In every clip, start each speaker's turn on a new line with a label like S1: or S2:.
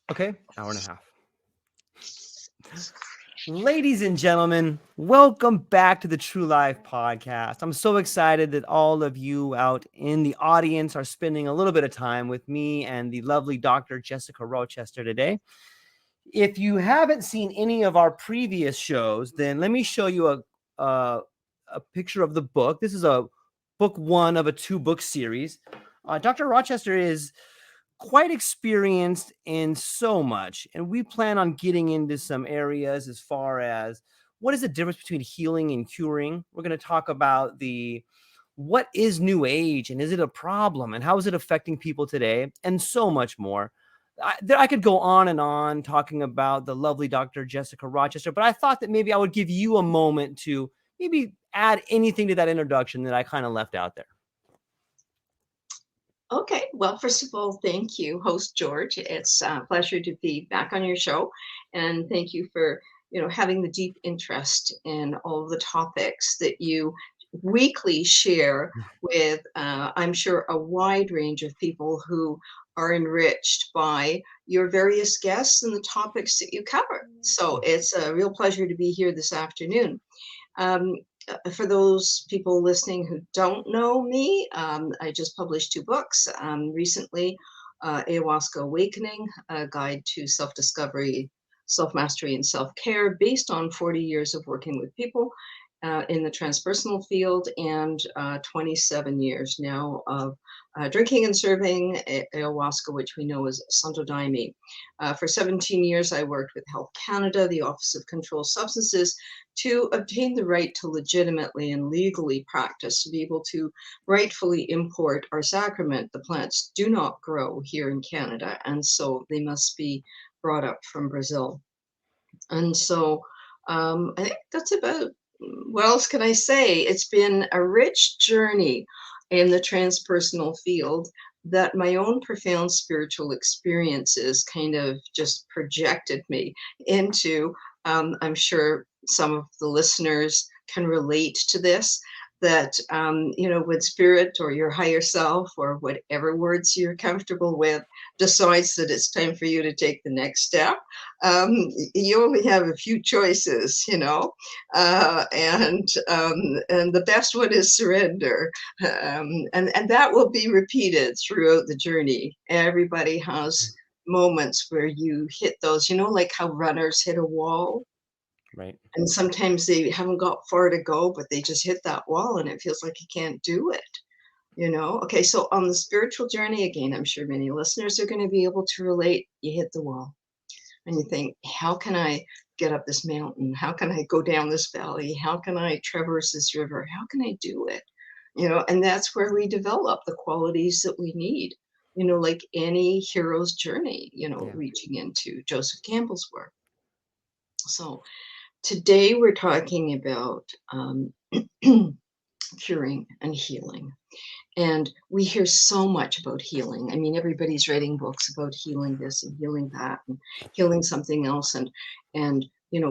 S1: Okay, hour and a half. Ladies and gentlemen, welcome back to the True Life Podcast. I'm so excited that all of you out in the audience are spending a little bit of time with me and the lovely Dr. Jessica Rochester today. If you haven't seen any of our previous shows, then let me show you a picture of the book. This is a book one of a 2-book series. Dr. Rochester is quite experienced in so much, and we plan on getting into some areas as far as what is the difference between healing and curing. We're going to talk about what is New Age and is it a problem and how is it affecting people today, and so much more. I could go on and on talking about the lovely Dr. Jessica Rochester, but I thought that maybe I would give you a moment to maybe add anything to that introduction that I kind of left out there.
S2: Okay, well, first of all, thank you, host George. It's a pleasure to be back on your show, and thank you for having the deep interest in all of the topics that you weekly share with, I'm sure, a wide range of people who are enriched by your various guests and the topics that you cover. So it's a real pleasure to be here this afternoon. For those people listening who don't know me, I just published 2 books recently. Ayahuasca Awakening, a guide to self-discovery, self-mastery, and self-care based on 40 years of working with people in the transpersonal field, and 27 years now of drinking and serving ayahuasca, which we know as Santo Daime. For 17 years, I worked with Health Canada, the Office of Controlled Substances, to obtain the right to legitimately and legally practice, to be able to rightfully import our sacrament. The plants do not grow here in Canada, and so they must be brought up from Brazil. And so I think that's about, what else can I say? It's been a rich journey in the transpersonal field that my own profound spiritual experiences kind of just projected me into. I'm sure some of the listeners can relate to this, that, when spirit or your higher self or whatever words you're comfortable with decides that it's time for you to take the next step, you only have a few choices, and the best one is surrender, and that will be repeated throughout the journey. Everybody has moments where you hit those, like how runners hit a wall.
S1: Right.
S2: And sometimes they haven't got far to go, but they just hit that wall and it feels like you can't do it. Okay, so on the spiritual journey, again, I'm sure many listeners are going to be able to relate. You hit the wall and you think, how can I get up this mountain? How can I go down this valley? How can I traverse this river? How can I do it? And that's where we develop the qualities that we need, like any hero's journey, reaching into Joseph Campbell's work. So today we're talking about curing and healing. And we hear so much about healing. I mean, everybody's writing books about healing this and healing that and healing something else. And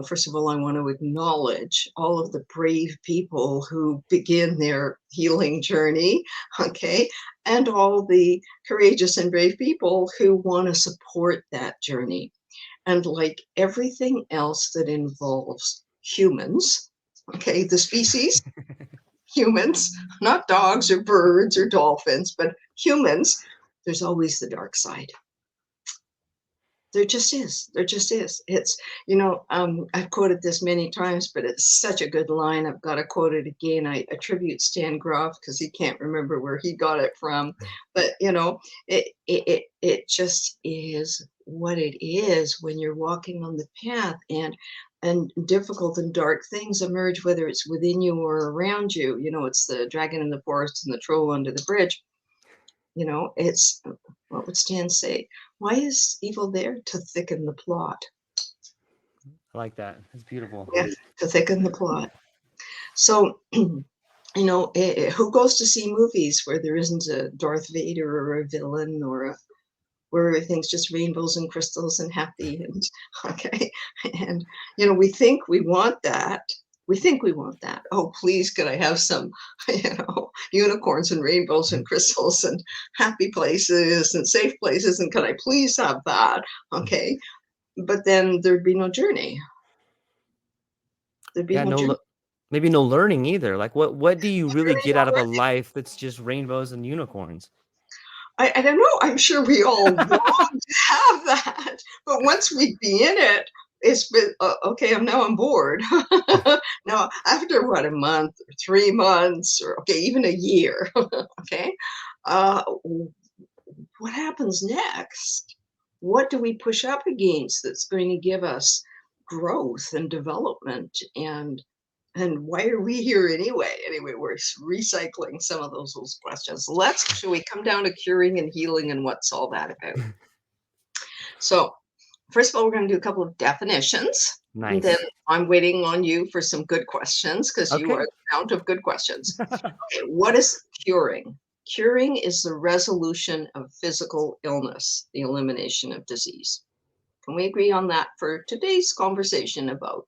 S2: first of all, I want to acknowledge all of the brave people who begin their healing journey, okay? And all the courageous and brave people who want to support that journey. And like everything else that involves humans, okay, the species, humans, not dogs or birds or dolphins, but humans, there's always the dark side. There just is. There just is. It's, I've quoted this many times, but it's such a good line. I've got to quote it again. I attribute Stan Grof because he can't remember where he got it from. But, it just is what it is when you're walking on the path, and difficult and dark things emerge, whether it's within you or around you. It's the dragon in the forest and the troll under the bridge. It's, what would Stan say? Why is evil there? To thicken the plot.
S1: I like that. It's beautiful.
S2: Yeah, to thicken the plot. So, who goes to see movies where there isn't a Darth Vader or a villain, or where everything's just rainbows and crystals and happy, and okay, and we think we want that. We think we want that. Oh, please, could I have some, unicorns and rainbows and crystals and happy places and safe places. And could I please have that? Okay. But then there'd be no journey. There'd be
S1: Yeah,
S2: no journey.
S1: maybe no learning either. Like what do you really
S2: Really
S1: get
S2: no
S1: out of a
S2: learning.
S1: life that's just rainbows and unicorns?
S2: I don't know. I'm sure we all want to have that. But once we be in it, it's been, okay, now I'm bored. Now, after what, a month or 3 months or, okay, even a year, okay, uh, what happens next? What do we push up against that's going to give us growth and development and why are we here anyway? Anyway, we're recycling some of those questions. Shall we come down to curing and healing and what's all that about? So, first of all, we're going to do a couple of definitions. And then
S1: Nice.
S2: I'm waiting on you for some good questions because you
S1: Okay.
S2: are the fount of good questions. Okay, what is curing? Curing is the resolution of physical illness, the elimination of disease. Can we agree on that for today's conversation about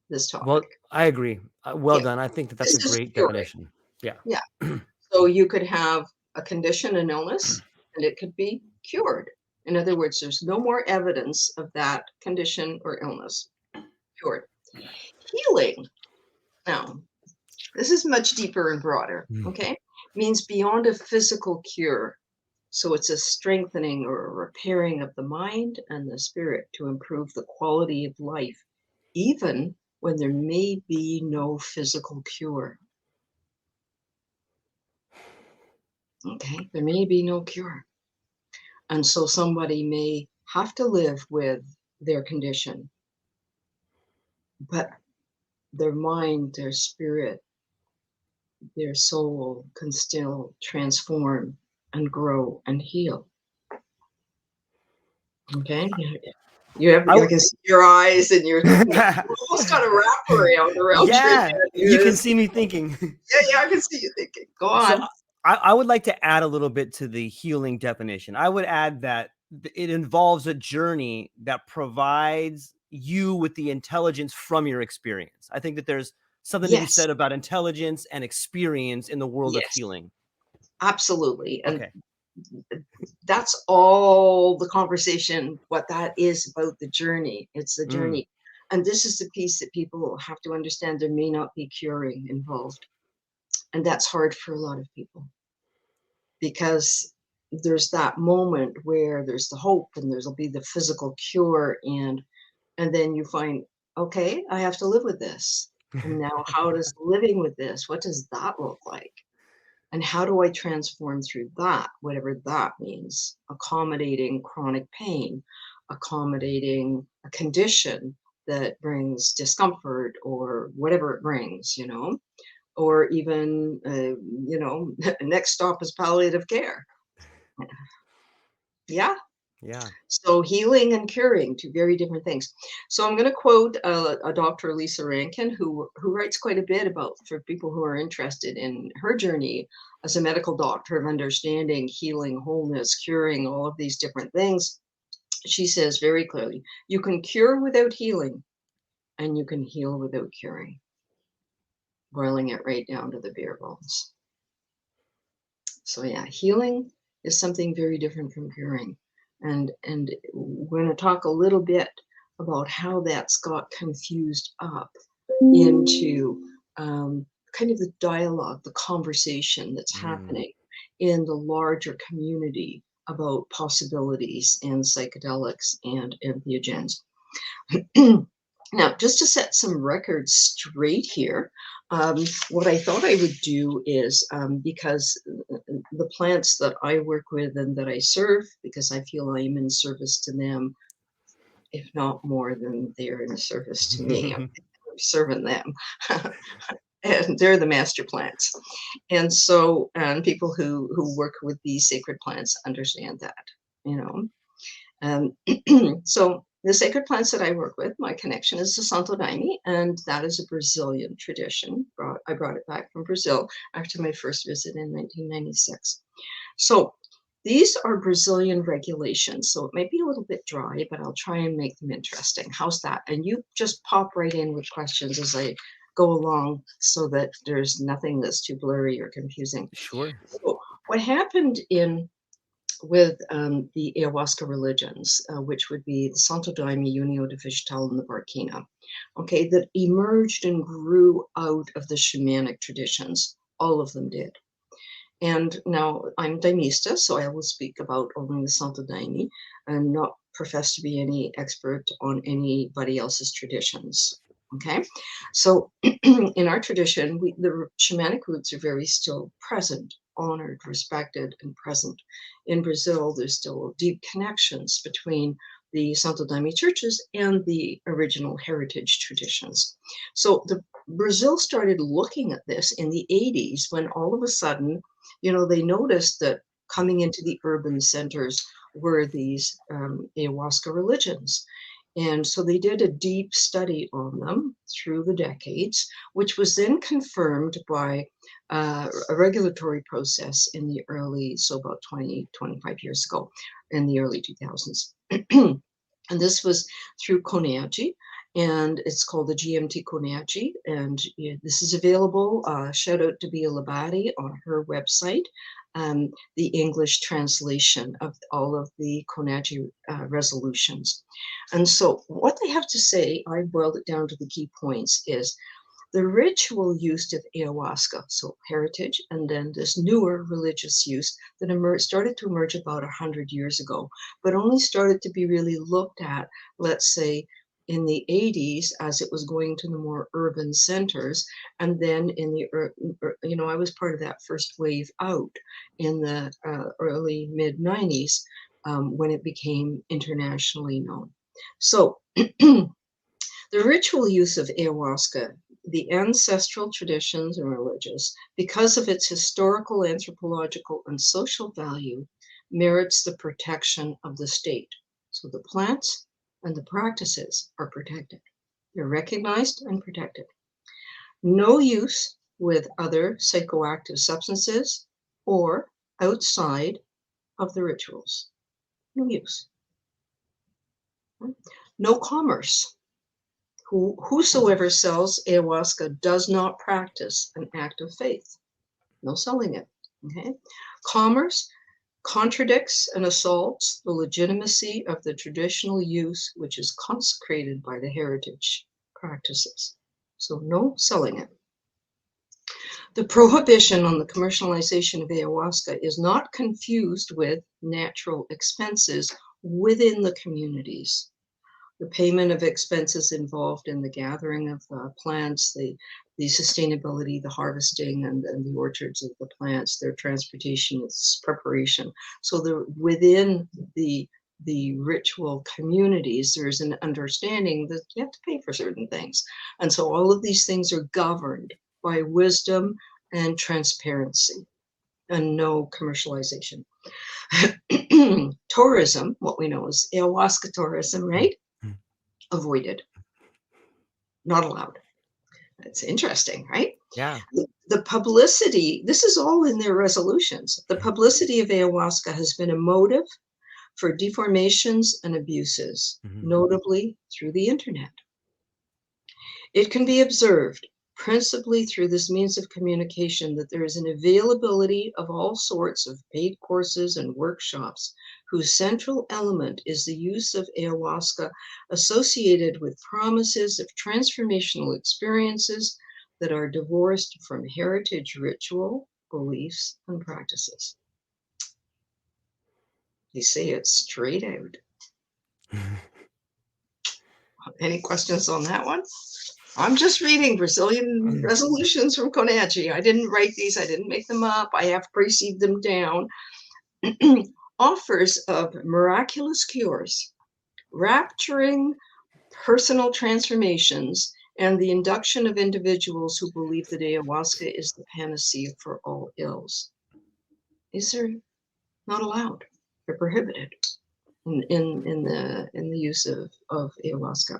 S2: this
S1: Well,
S2: topic?
S1: I agree. Well
S2: Yeah,
S1: done. I think that's a
S2: this is
S1: great
S2: curing.
S1: definition. Yeah.
S2: Yeah. So you could have a condition, an illness, and it could be cured. In other words, there's no more evidence of that condition or illness. Cured. Healing. Now, this is much deeper and broader, okay? Means beyond a physical cure. So it's a strengthening or a repairing of the mind and the spirit to improve the quality of life, even when there may be no physical cure. Okay, there may be no cure. And so somebody may have to live with their condition, but their mind, their spirit, their soul can still transform and grow and heal. Okay? I can see your eyes and you almost got a wrap around your
S1: Yeah,
S2: head.
S1: you can see me thinking.
S2: Yeah, I can see you thinking. Go
S1: So
S2: on.
S1: I would like to add a little bit to the healing definition. I would add that it involves a journey that provides you with the intelligence from your experience. I think that there's something to be
S2: Yes,
S1: said about intelligence and experience in the world of
S2: yes,
S1: healing.
S2: absolutely. And
S1: Okay.
S2: that's all the conversation, what that is about the journey. It's the
S1: Mm.
S2: journey. And this is the piece that people have to understand there may not be curing involved. And that's hard for a lot of people because there's that moment where there's the hope and there'll be the physical cure and then you find, okay, I have to live with this. And now how does living with this, what does that look like? And how do I transform through that, whatever that means? Accommodating chronic pain, accommodating a condition that brings discomfort or whatever it brings, or even, next stop is palliative care. Yeah.
S1: Yeah.
S2: So healing and curing, two very different things. So I'm going to quote a Dr. Lisa Rankin, who writes quite a bit about for people who are interested in her journey as a medical doctor of understanding healing, wholeness, curing, all of these different things. She says very clearly, you can cure without healing, and you can heal without curing. Boiling it right down to the bare bones. So yeah, healing is something very different from curing. And we're going to talk a little bit about how that's got confused up into kind of the dialogue, the conversation that's happening in the larger community about possibilities and psychedelics and entheogens. Now, just to set some records straight here, what I thought I would do is because the plants that I work with and that I serve, because I feel I'm in service to them, if not more than they're in service to me, I'm serving them. And they're the master plants. And so, and people who work with these sacred plants understand that, you know. So the sacred plants that I work with, my connection is to Santo Daime, and that is a Brazilian tradition. I brought it back from Brazil after my first visit in 1996. So these are Brazilian regulations, so it may be a little bit dry, but I'll try and make them interesting. How's that? And you just pop right in with questions as I go along so that there's nothing that's too blurry or confusing.
S1: Sure.
S2: So what happened with the Ayahuasca religions, which would be the Santo Daime, Unio de Vegetal, and the Barquina, okay, that emerged and grew out of the shamanic traditions. All of them did. And now I'm Daimista, so I will speak about only the Santo Daime and not profess to be any expert on anybody else's traditions. Okay, so in our tradition, the shamanic roots are very still present, honored, respected, and present. In Brazil, there's still deep connections between the Santo Daime churches and the original heritage traditions. So Brazil started looking at this in the 80s when all of a sudden, they noticed that coming into the urban centers were these ayahuasca religions. And so they did a deep study on them through the decades, which was then confirmed by a regulatory process in the early, so about 20, 25 years ago, in the early 2000s. And this was through CONAGI, and it's called the GMT CONAGI, and this is available. Shout out to Bia Labati on her website, the English translation of all of the CONAGI resolutions. And so what they have to say, I boiled it down to the key points, is the ritual use of ayahuasca, so heritage, and then this newer religious use that started to emerge about 100 years ago, but only started to be really looked at, let's say, in the 80s as it was going to the more urban centers. And then in the, I was part of that first wave out in the early mid 90s when it became internationally known. So the ritual use of ayahuasca, the ancestral traditions and religious, because of its historical, anthropological, and social value, merits the protection of the state. So the plants and the practices are protected. They're recognized and protected. No use with other psychoactive substances or outside of the rituals. No use. No commerce. Whosoever sells ayahuasca does not practice an act of faith. No selling it. Okay? Commerce contradicts and assaults the legitimacy of the traditional use, which is consecrated by the heritage practices. So no selling it. The prohibition on the commercialization of ayahuasca is not confused with natural expenses within the communities. The payment of expenses involved in the gathering of plants, the sustainability, the harvesting, and the orchards of the plants, their transportation, its preparation. So within the ritual communities, there's an understanding that you have to pay for certain things. And so all of these things are governed by wisdom and transparency and no commercialization. Tourism, what we know is ayahuasca tourism, right? Avoided, not allowed. That's interesting, right?
S1: Yeah.
S2: The publicity, this is all in their resolutions. The publicity of ayahuasca has been a motive for deformations and abuses, notably through the internet. It can be observed, principally through this means of communication, that there is an availability of all sorts of paid courses and workshops whose central element is the use of ayahuasca associated with promises of transformational experiences that are divorced from heritage ritual, beliefs, and practices. They say it straight out. Any questions on that one? I'm just reading Brazilian resolutions from CONAGI. I didn't write these. I didn't make them up. I have preceded them down. Offers of miraculous cures, rapturing personal transformations, and the induction of individuals who believe that ayahuasca is the panacea for all ills. These are not allowed. They're prohibited in the use of ayahuasca.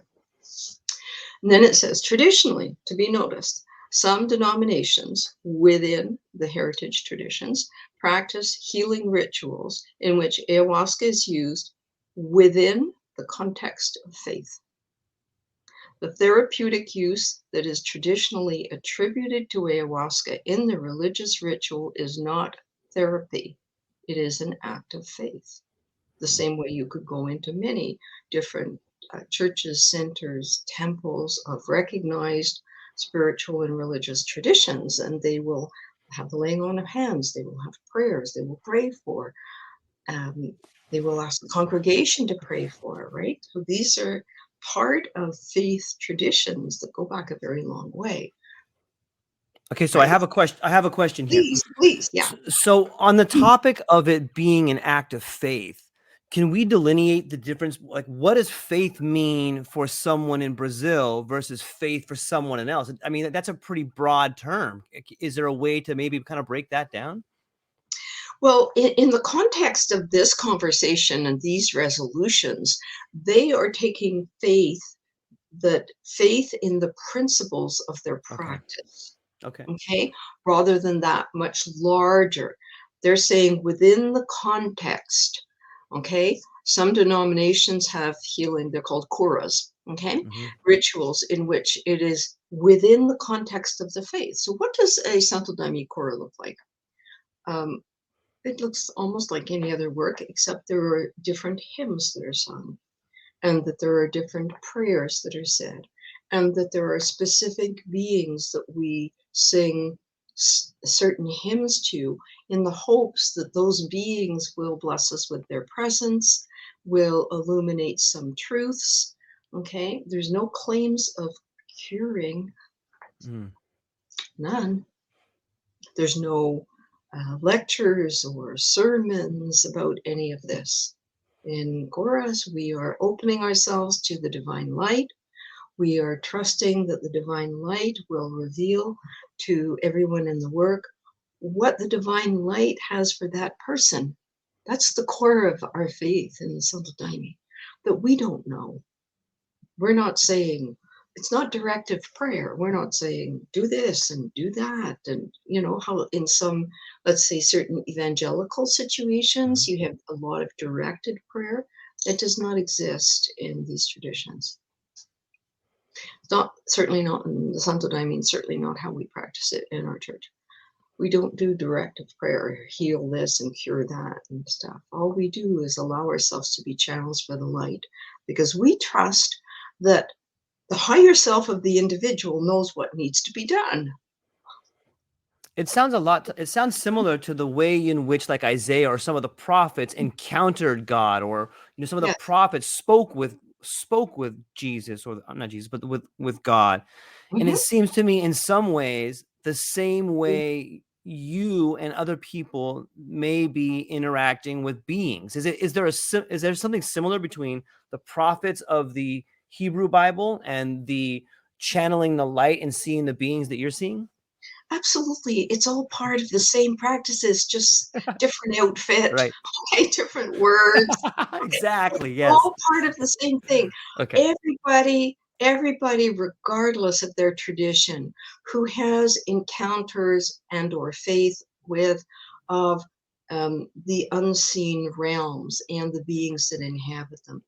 S2: And then it says, traditionally, to be noticed, some denominations within the heritage traditions practice healing rituals in which ayahuasca is used within the context of faith. The therapeutic use that is traditionally attributed to ayahuasca in the religious ritual is not therapy. It is an act of faith. The same way you could go into many different churches, centers, temples of recognized spiritual and religious traditions, and they will have the laying on of hands, they will have prayers, they will pray for, um, they will ask the congregation to pray for, right? So these are part of faith traditions that go back a very long way.
S1: Okay, so I
S2: Right?
S1: have a question. I have a question here.
S2: Please, yeah.
S1: So on the topic of it being an act of faith, can we delineate the difference? Like, what does faith mean for someone in Brazil versus faith for someone else? I mean, that's a pretty broad term. Is there a way to maybe kind of break that down?
S2: Well, in the context of this conversation and these resolutions, they are taking faith in the principles of their
S1: Okay.
S2: practice,
S1: Okay.
S2: okay, rather than that much larger. They're saying within the context, okay? Some denominations have healing, they're called kuras, okay?
S1: Mm-hmm.
S2: Rituals in which it is within the context of the faith. So what does a Santo Daime kura look like? Um, it looks almost like any other work, except there are different hymns that are sung, and that there are different prayers that are said, and that there are specific beings that we sing certain hymns to in the hopes that those beings will bless us with their presence, will illuminate some truths. Okay, there's no claims of curing,
S1: Mm.
S2: none. There's no lectures or sermons about any of this. In Goras, we are opening ourselves to the divine light. We are trusting that the divine light will reveal to everyone in the work what the divine light has for that person. That's the core of our faith in the Santo Daime, that we don't know. We're not saying, it's not directive prayer. We're not saying do this and do that. And you know how in some, let's say, certain evangelical situations, you have a lot of directed prayer. That does not exist in these traditions. It's not, certainly not in the Santo Daime, certainly not how we practice it in our church. We don't do directive prayer, heal this and cure that and stuff. All we do is allow ourselves to be channels for the light, because we trust that the higher self of the individual knows what needs to be done.
S1: It sounds it sounds similar to the way in which like Isaiah or some of the prophets encountered God, or some of the
S2: Yes.
S1: prophets spoke with Jesus, or not Jesus, but with God. And it
S2: Mhm.
S1: seems to me in some ways the same way you and other people may be interacting with beings. Is there something similar between the prophets of the Hebrew Bible and the channeling the light and seeing the beings that you're seeing?
S2: Absolutely. It's all part of the same practices, just different outfit,
S1: Right.
S2: okay, different words. Okay. It's
S1: Exactly. Yes.
S2: all part of the same thing.
S1: Okay.
S2: Everybody, regardless of their tradition, who has encounters and or faith with of the unseen realms and the beings that inhabit them.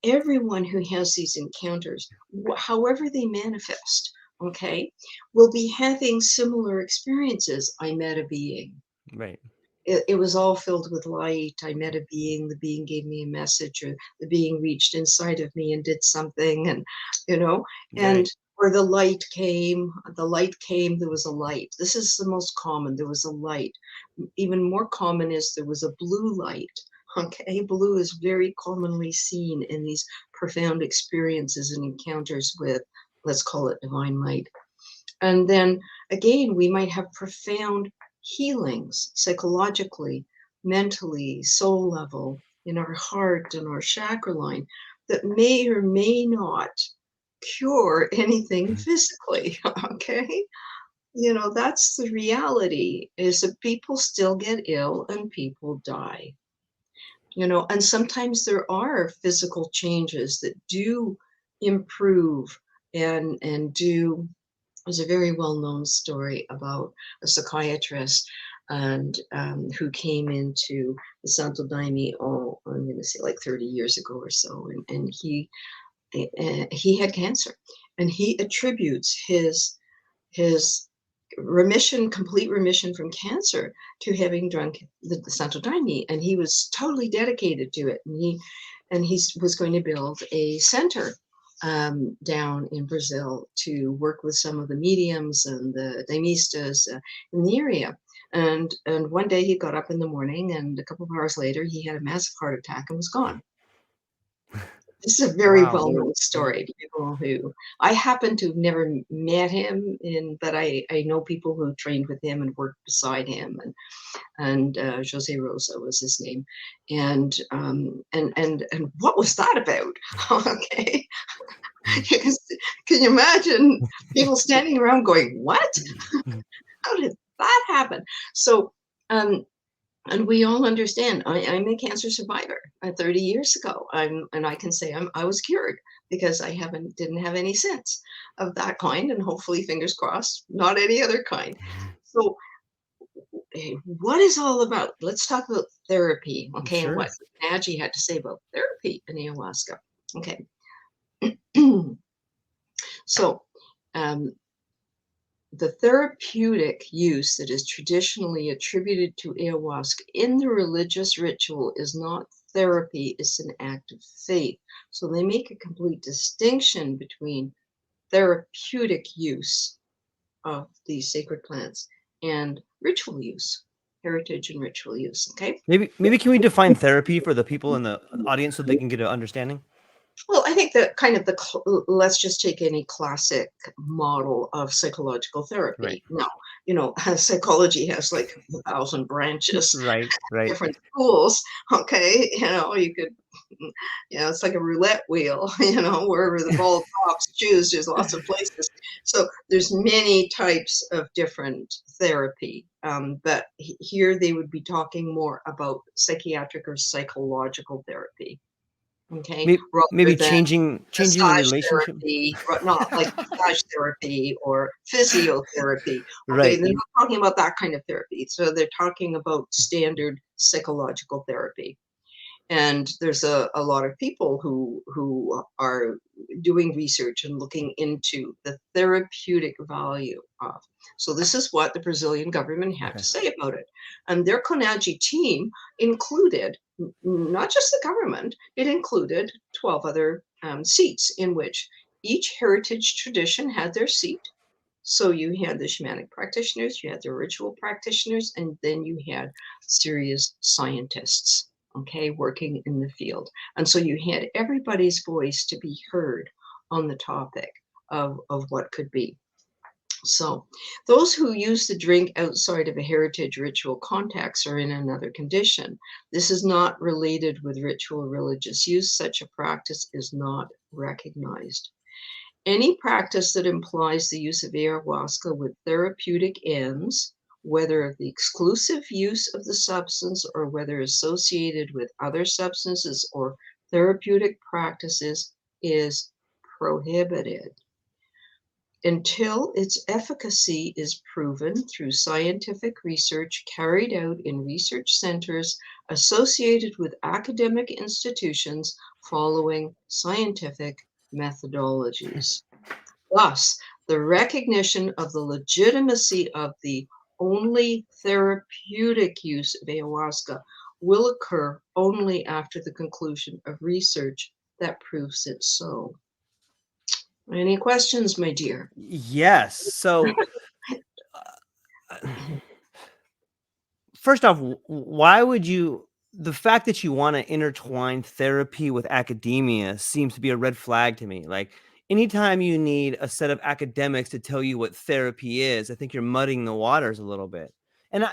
S2: Everyone who has these encounters, however they manifest, okay, will be having similar experiences. I met a being.
S1: Right.
S2: It was all filled with light. I met a being, the being gave me a message, or the being reached inside of me and did something, and you know, and
S1: Right.
S2: or the light came, there was a light. This is the most common, there was a light. Even more common is there was a blue light. Okay, blue is very commonly seen in these profound experiences and encounters with, let's call it divine light. And then again, we might have profound healings psychologically, mentally, soul level, in our heart and our chakra line, that may or may not cure anything physically. Okay. That's the reality, is that people still get ill and people die. And sometimes there are physical changes that do improve and do. There's a very well-known story about a psychiatrist and who came into the Santo Daime, I'm going to say like 30 years ago or so, and he had cancer, and he attributes his remission, complete remission from cancer, to having drunk the Santo Daime, and he was totally dedicated to it. And he was going to build a center down in Brazil to work with some of the mediums and the daimistas in the area. And one day he got up in the morning, and a couple of hours later, he had a massive heart attack and was gone. This is a very
S1: Wow.
S2: well-known story to people who I happen to have never met him, but I know people who trained with him and worked beside him, and Jose Rosa was his name, and what was that about? Okay, can you imagine people standing around going, "What? How did that happen?" So, and we all understand. I'm a cancer survivor. 30 years ago, and I can say I was cured because I didn't have any sense of that kind, and hopefully, fingers crossed, not any other kind. So, what is all about? Let's talk about therapy, okay, and
S1: Sure.
S2: what Nagy had to say about therapy in ayahuasca. Okay, so the therapeutic use that is traditionally attributed to ayahuasca in the religious ritual is not therapy, it's an act of faith. So they make a complete distinction between therapeutic use of these sacred plants and ritual use, heritage and ritual use. Okay.
S1: Maybe can we define therapy for the people in the audience so they can get an understanding?
S2: Well, I think that kind of let's just take any classic model of psychological therapy.
S1: Right.
S2: Now, psychology has like 1,000 branches,
S1: Right.
S2: different schools. Okay, you could, it's like a roulette wheel. Wherever the ball drops, choose. There's lots of places. So there's many types of different therapy. But here they would be talking more about psychiatric or psychological therapy. Okay,
S1: Maybe
S2: rather than
S1: changing the
S2: massage
S1: relationship.
S2: therapy, not like massage therapy or physiotherapy. Okay,
S1: Right.
S2: they're not talking about that kind of therapy. So they're talking about standard psychological therapy. And there's a lot of people who are doing research and looking into the therapeutic value of. So this is what the Brazilian government had to say about it. And their CONAGI team included not just the government, it included 12 other seats in which each heritage tradition had their seat. So you had the shamanic practitioners, you had the ritual practitioners, and then you had serious scientists, okay, working in the field. And so you had everybody's voice to be heard on the topic of what could be. So those who use the drink outside of a heritage ritual context are in another condition. This is not related with ritual religious use. Such a practice is not recognized. Any practice that implies the use of ayahuasca with therapeutic ends, whether the exclusive use of the substance or whether associated with other substances or therapeutic practices, is prohibited until its efficacy is proven through scientific research carried out in research centers associated with academic institutions following scientific methodologies. Thus, the recognition of the legitimacy of the only therapeutic use of ayahuasca will occur only after the conclusion of research that proves it so. Any questions, my dear?
S1: Yes. So first off, why would you? The fact that you want to intertwine therapy with academia seems to be a red flag to me. Like anytime you need a set of academics to tell you what therapy is, I think you're muddying the waters a little bit. And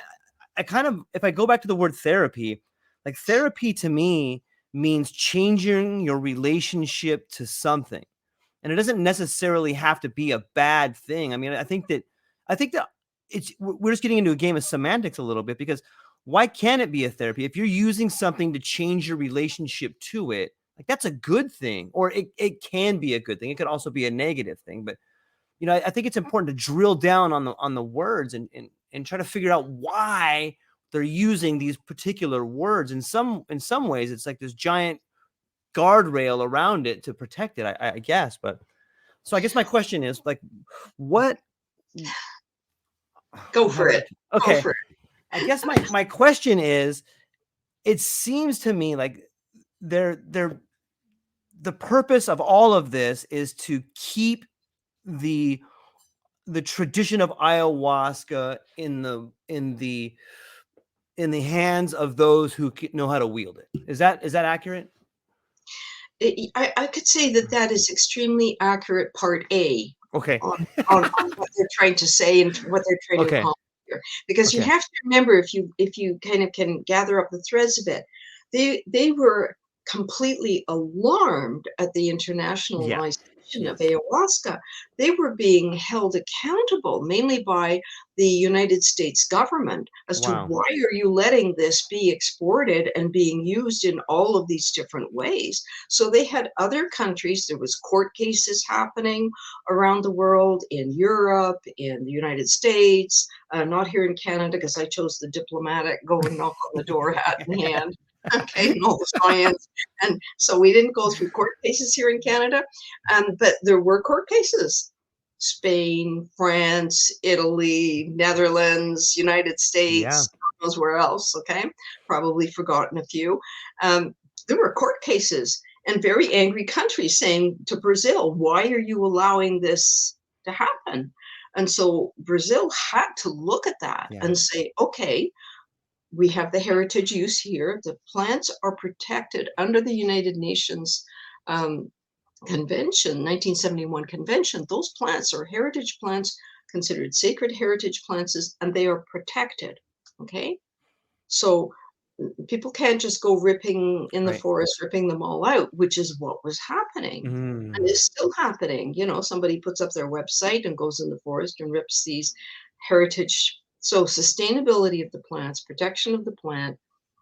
S1: I kind of, if I go back to the word therapy, like therapy to me means changing your relationship to something. And it doesn't necessarily have to be a bad thing. I mean, I think that we're just getting into a game of semantics a little bit, because why can't it be a therapy if you're using something to change your relationship to it? Like that's a good thing, or it can be a good thing. It could also be a negative thing. But I think it's important to drill down on the words and try to figure out why they're using these particular words. In some ways, it's like this giant guardrail around it to protect it, I guess. But So I guess my question is like, what?
S2: Go for it.
S1: Okay.
S2: Go for it.
S1: I guess my question is, it seems to me like the purpose of all of this is to keep the tradition of ayahuasca in the hands of those who know how to wield it. Is that accurate?
S2: I could say that is extremely accurate, part A.
S1: Okay.
S2: On what they're trying to say and what they're trying to accomplish here. Because you have to remember, if you kind of can gather up the threads a bit, they were completely alarmed at the internationalization of ayahuasca. They were being held accountable mainly by the United States government as to why are you letting this be exported and being used in all of these different ways. So they had other countries, there was court cases happening around the world, in Europe, in the United States, not here in Canada because I chose the diplomatic go and knock on the door hat in hand. Okay, and all the science. And so we didn't go through court cases here in Canada, but there were court cases. Spain, France, Italy, Netherlands, United States, who knows where else, okay? Probably forgotten a few. There were court cases and very angry countries saying to Brazil, why are you allowing this to happen? And so Brazil had to look at that and say, okay, we have the heritage use here. The plants are protected under the United Nations Convention, 1971 Convention. Those plants are heritage plants, considered sacred heritage plants, and they are protected, okay? So people can't just go ripping in the forest, ripping them all out, which is what was happening. And is still happening. You know, somebody puts up their website and goes in the forest and rips these heritage. So sustainability of the plants, protection of the plant,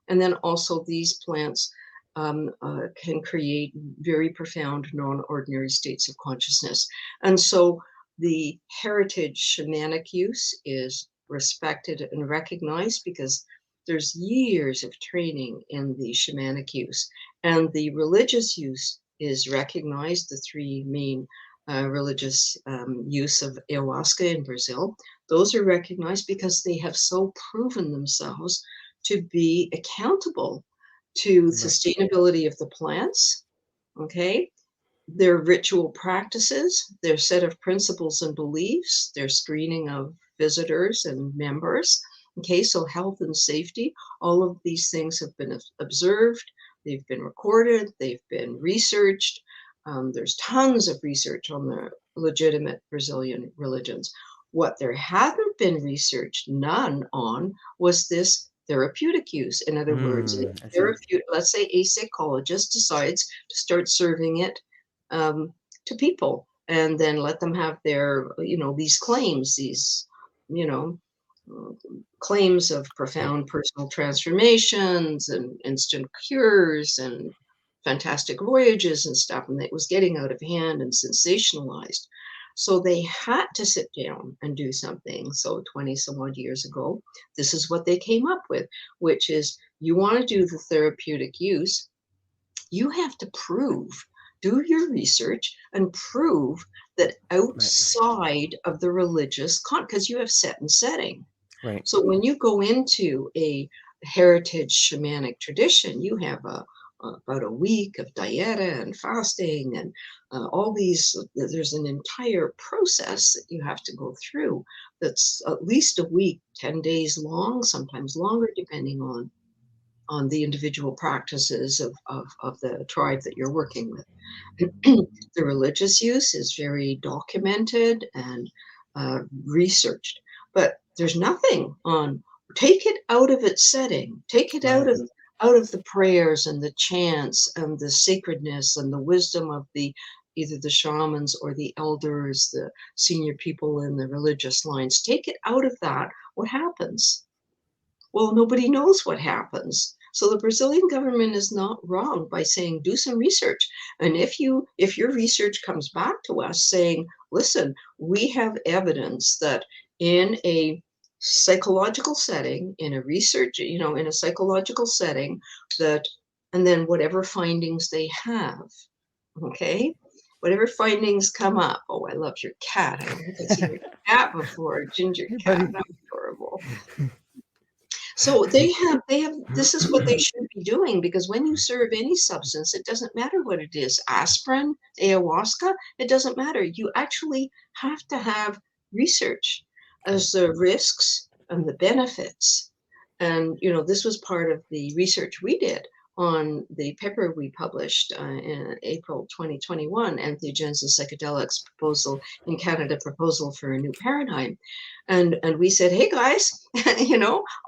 S2: and then also these plants can create very profound non-ordinary states of consciousness. And so the heritage shamanic use is respected and recognized because there's years of training in the shamanic use, and the religious use is recognized. The three main religious use of ayahuasca in Brazil, those are recognized because they have so proven themselves to be accountable to sustainability of the plants, okay? Their ritual practices, their set of principles and beliefs, their screening of visitors and members, okay? So health and safety, all of these things have been observed, they've been recorded, they've been researched. There's tons of research on the legitimate Brazilian religions. What there hadn't been researched, none on, was this therapeutic use. In other words, let's say a psychologist decides to start serving it to people and then let them have their, these claims, these, claims of profound personal transformations and instant cures and fantastic voyages and stuff, and it was getting out of hand and sensationalized. So they had to sit down and do something. So 20 some odd years ago, this is what they came up with, which is you want to do the therapeutic use, you have to do your research and prove that outside of the religious, because you have set and setting. Right. So when you go into a heritage shamanic tradition, you have about a week of dieta and fasting and all these, there's an entire process that you have to go through that's at least a week, 10 days long, sometimes longer, depending on the individual practices of the tribe that you're working with. The religious use is very documented and researched, but there's nothing on, take it out of its setting, take it out of the prayers and the chants and the sacredness and the wisdom of either the shamans or the elders, the senior people in the religious lines. Take it out of that. What happens? Well, nobody knows what happens. So the Brazilian government is not wrong by saying, do some research. And if your research comes back to us saying, listen, we have evidence that in a psychological setting, in a psychological setting, that, and then whatever findings they have, okay, whatever findings come up. Oh, I love your cat. I don't think I've seen your cat before. A ginger
S1: Hey,
S2: cat.
S1: buddy.
S2: How adorable. So they have this is what they should be doing, because when you serve any substance, it doesn't matter what it is, aspirin, ayahuasca, it doesn't matter. You actually have to have research as the risks and the benefits. And this was part of the research we did on the paper we published in April 2021, Entheogens and Psychedelics Proposal in Canada, Proposal for a New Paradigm. And we said, hey guys,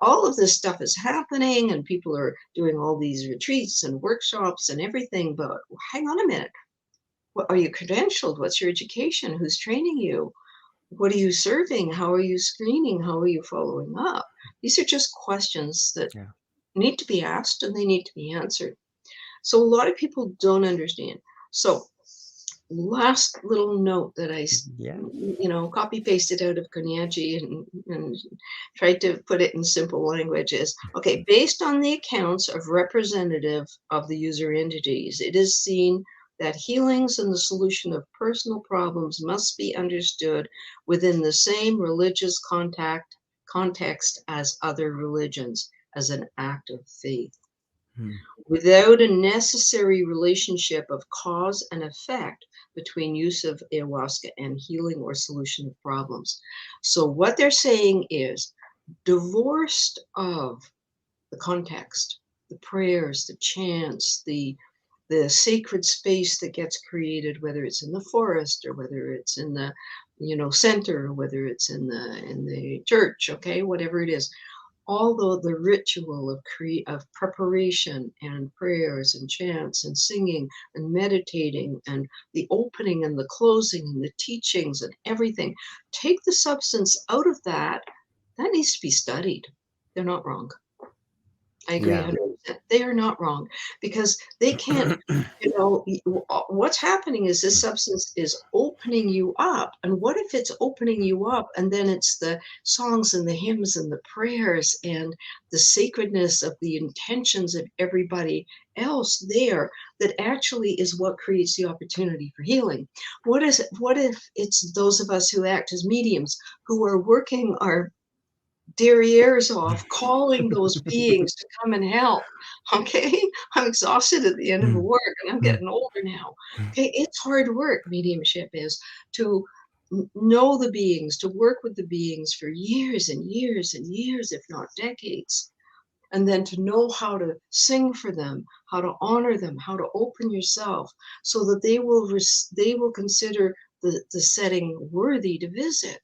S2: all of this stuff is happening and people are doing all these retreats and workshops and everything, but hang on a minute. What are you credentialed? What's your education? Who's training you? What are you serving? How are you screening? How are you following up? These are just questions that need to be asked and they need to be answered. So a lot of people don't understand. So last little note that I copy pasted out of Koniaji and tried to put it in simple language is, okay, based on the accounts of representative of the user entities, it is seen that healings and the solution of personal problems must be understood within the same religious context as other religions, as an act of faith, without a necessary relationship of cause and effect between use of ayahuasca and healing or solution of problems. So what they're saying is, divorced of the context, the prayers, the chants, the sacred space that gets created, whether it's in the forest or whether it's in the center, or whether it's in the church, okay, whatever it is, although the ritual of preparation and prayers and chants and singing and meditating and the opening and the closing and the teachings and everything, take the substance out of that needs to be studied. They're not wrong. I agree 100%. They are not wrong, because they can't, what's happening is this substance is opening you up. And what if it's opening you up and then it's the songs and the hymns and the prayers and the sacredness of the intentions of everybody else there that actually is what creates the opportunity for healing? What if it's those of us who act as mediums who are working our derrieres off, calling those beings to come and help? Okay, I'm exhausted at the end of the work and I'm getting older now. Okay, it's hard work. Mediumship is to know the beings, to work with the beings for years and years and years, if not decades, and then to know how to sing for them, how to honor them, how to open yourself so that they will consider the setting worthy to visit.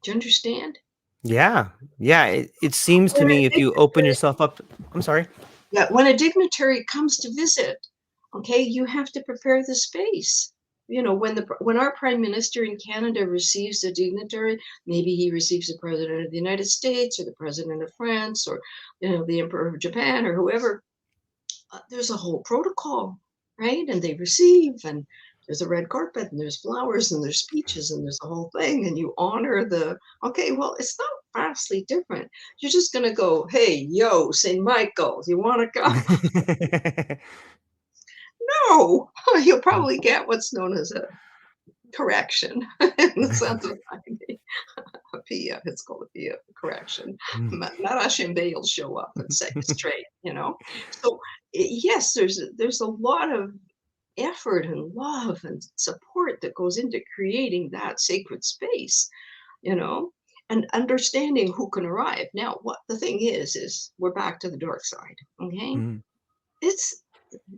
S2: Do you understand?
S1: Yeah. It seems to me if you open yourself up, I'm sorry.
S2: Yeah, when a dignitary comes to visit, okay, you have to prepare the space. When our prime minister in Canada receives a dignitary, maybe he receives the president of the United States or the president of France or the emperor of Japan or whoever. There's a whole protocol, right? And they receive, and there's a red carpet, and there's flowers, and there's speeches, and there's a whole thing, and you honor okay, well, it's not vastly different. You're just going to go, hey, yo, St. Michael, do you want to go? No, you'll probably get what's known as a correction in the Santo Daime. It's called a correction. Marashimbe will show up and set you straight, So yes, there's a lot of effort and love and support that goes into creating that sacred space, and understanding who can arrive. Now, what the thing is we're back to the dark side, okay?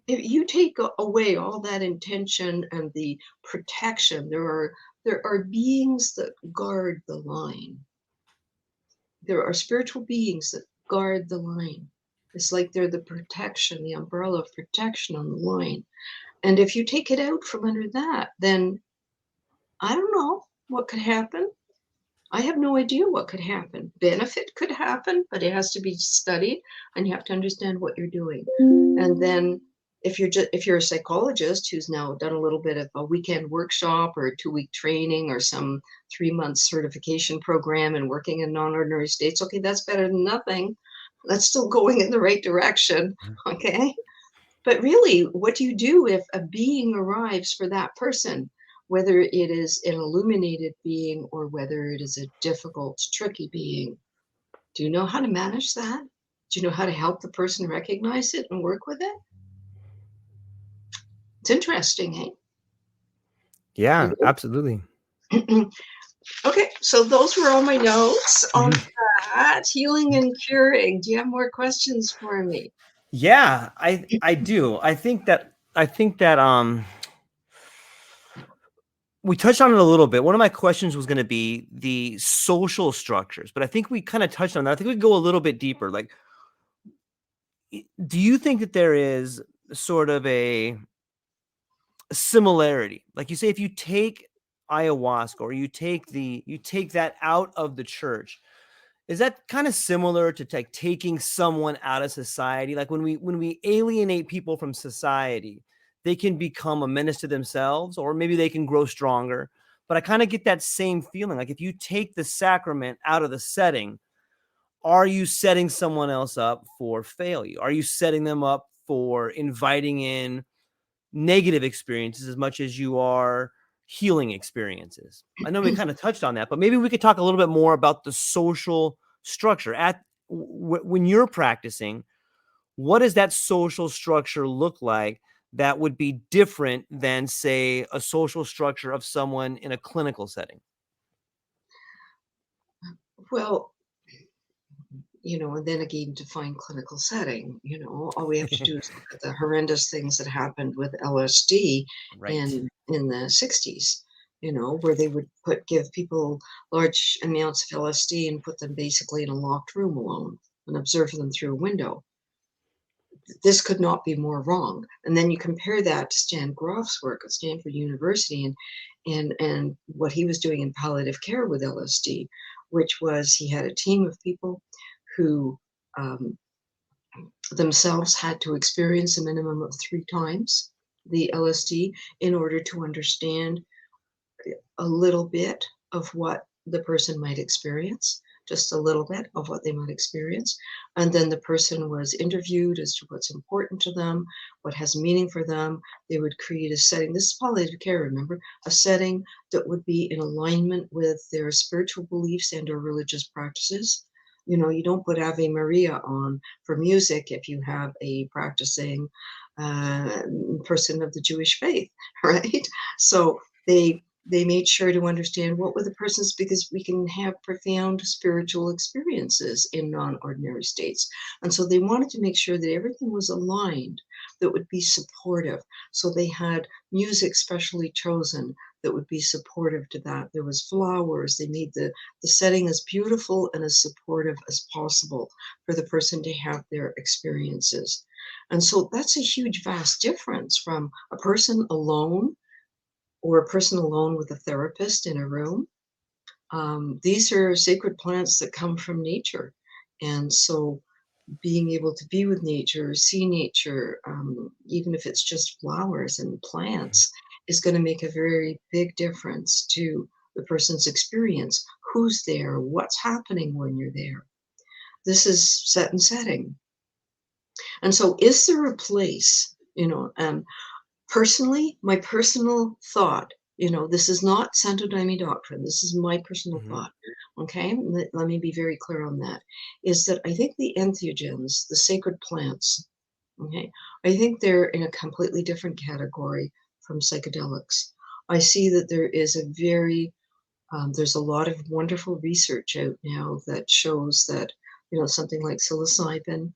S2: If you take away all that intention and the protection, there are beings that guard the line. There are spiritual beings that guard the line. It's like they're the protection, the umbrella of protection on the line. And if you take it out from under that, then I don't know what could happen. I have no idea what could happen. Benefit could happen, but it has to be studied and you have to understand what you're doing. And then if you're a psychologist who's now done a little bit of a weekend workshop or a 2-week training or some 3-month certification program and working in non-ordinary states, okay, that's better than nothing. That's still going in the right direction, okay? But really, what do you do if a being arrives for that person, whether it is an illuminated being or whether it is a difficult, tricky being? Do you know how to manage that? Do you know how to help the person recognize it and work with it? It's interesting, eh?
S1: Yeah, absolutely.
S2: Okay, so those were all my notes on that. Healing and curing. Do you have more questions for me?
S1: Yeah, I do. I think that we touched on it a little bit. One of my questions was going to be the social structures, but I think we kind of touched on that. I think we go a little bit deeper. Like, do you think that there is sort of a similarity? Like you say, if you take ayahuasca or you take that out of the church, is that kind of similar to like taking someone out of society? Like when we alienate people from society, they can become a menace to themselves, or maybe they can grow stronger. But I kind of get that same feeling. Like if you take the sacrament out of the setting, are you setting someone else up for failure? Are you setting them up for inviting in negative experiences as much as you are healing experiences? I know we kind of touched on that, but maybe we could talk a little bit more about the social structure when you're practicing. What does that social structure look like that would be different than, say, a social structure of someone in a clinical setting?
S2: Well, and then again, define clinical setting. All we have to do is look at the horrendous things that happened with LSD
S1: Right.
S2: in the 60s, where they would give people large amounts of LSD and put them basically in a locked room alone and observe them through a window. This could not be more wrong. And then you compare that to Stan Grof's work at Stanford University and what he was doing in palliative care with LSD, which was he had a team of people who um, themselves had to experience a minimum of 3 times the LSD in order to understand a little bit of what the person might experience, just a little bit of what they might experience. And then the person was interviewed as to what's important to them, what has meaning for them. They would create a setting. This is palliative care, remember, a setting that would be in alignment with their spiritual beliefs and or religious practices. You don't put Ave Maria on for music if you have a practicing uh, person of the Jewish faith, right? So they made sure to understand what were the persons, because we can have profound spiritual experiences in non-ordinary states. And so they wanted to make sure that everything was aligned, that would be supportive. So they had music specially chosen that would be supportive to that. There was flowers. They made the setting as beautiful and as supportive as possible for the person to have their experiences. And so that's a huge, vast difference from a person alone or a person alone with a therapist in a room. These are sacred plants that come from nature. And so being able to be with nature, see nature, even if it's just flowers and plants, is going to make a very big difference to the person's experience. Who's there? What's happening when you're there? This is set and setting. And so, is there a place, personally, my personal thought, this is not Santo Daime doctrine. This is my personal
S1: Mhm.
S2: thought. Okay, let me be very clear on that. Is that I think the entheogens, the sacred plants, okay, I think they're in a completely different category from psychedelics. I see that there's a lot of wonderful research out now that shows that something like psilocybin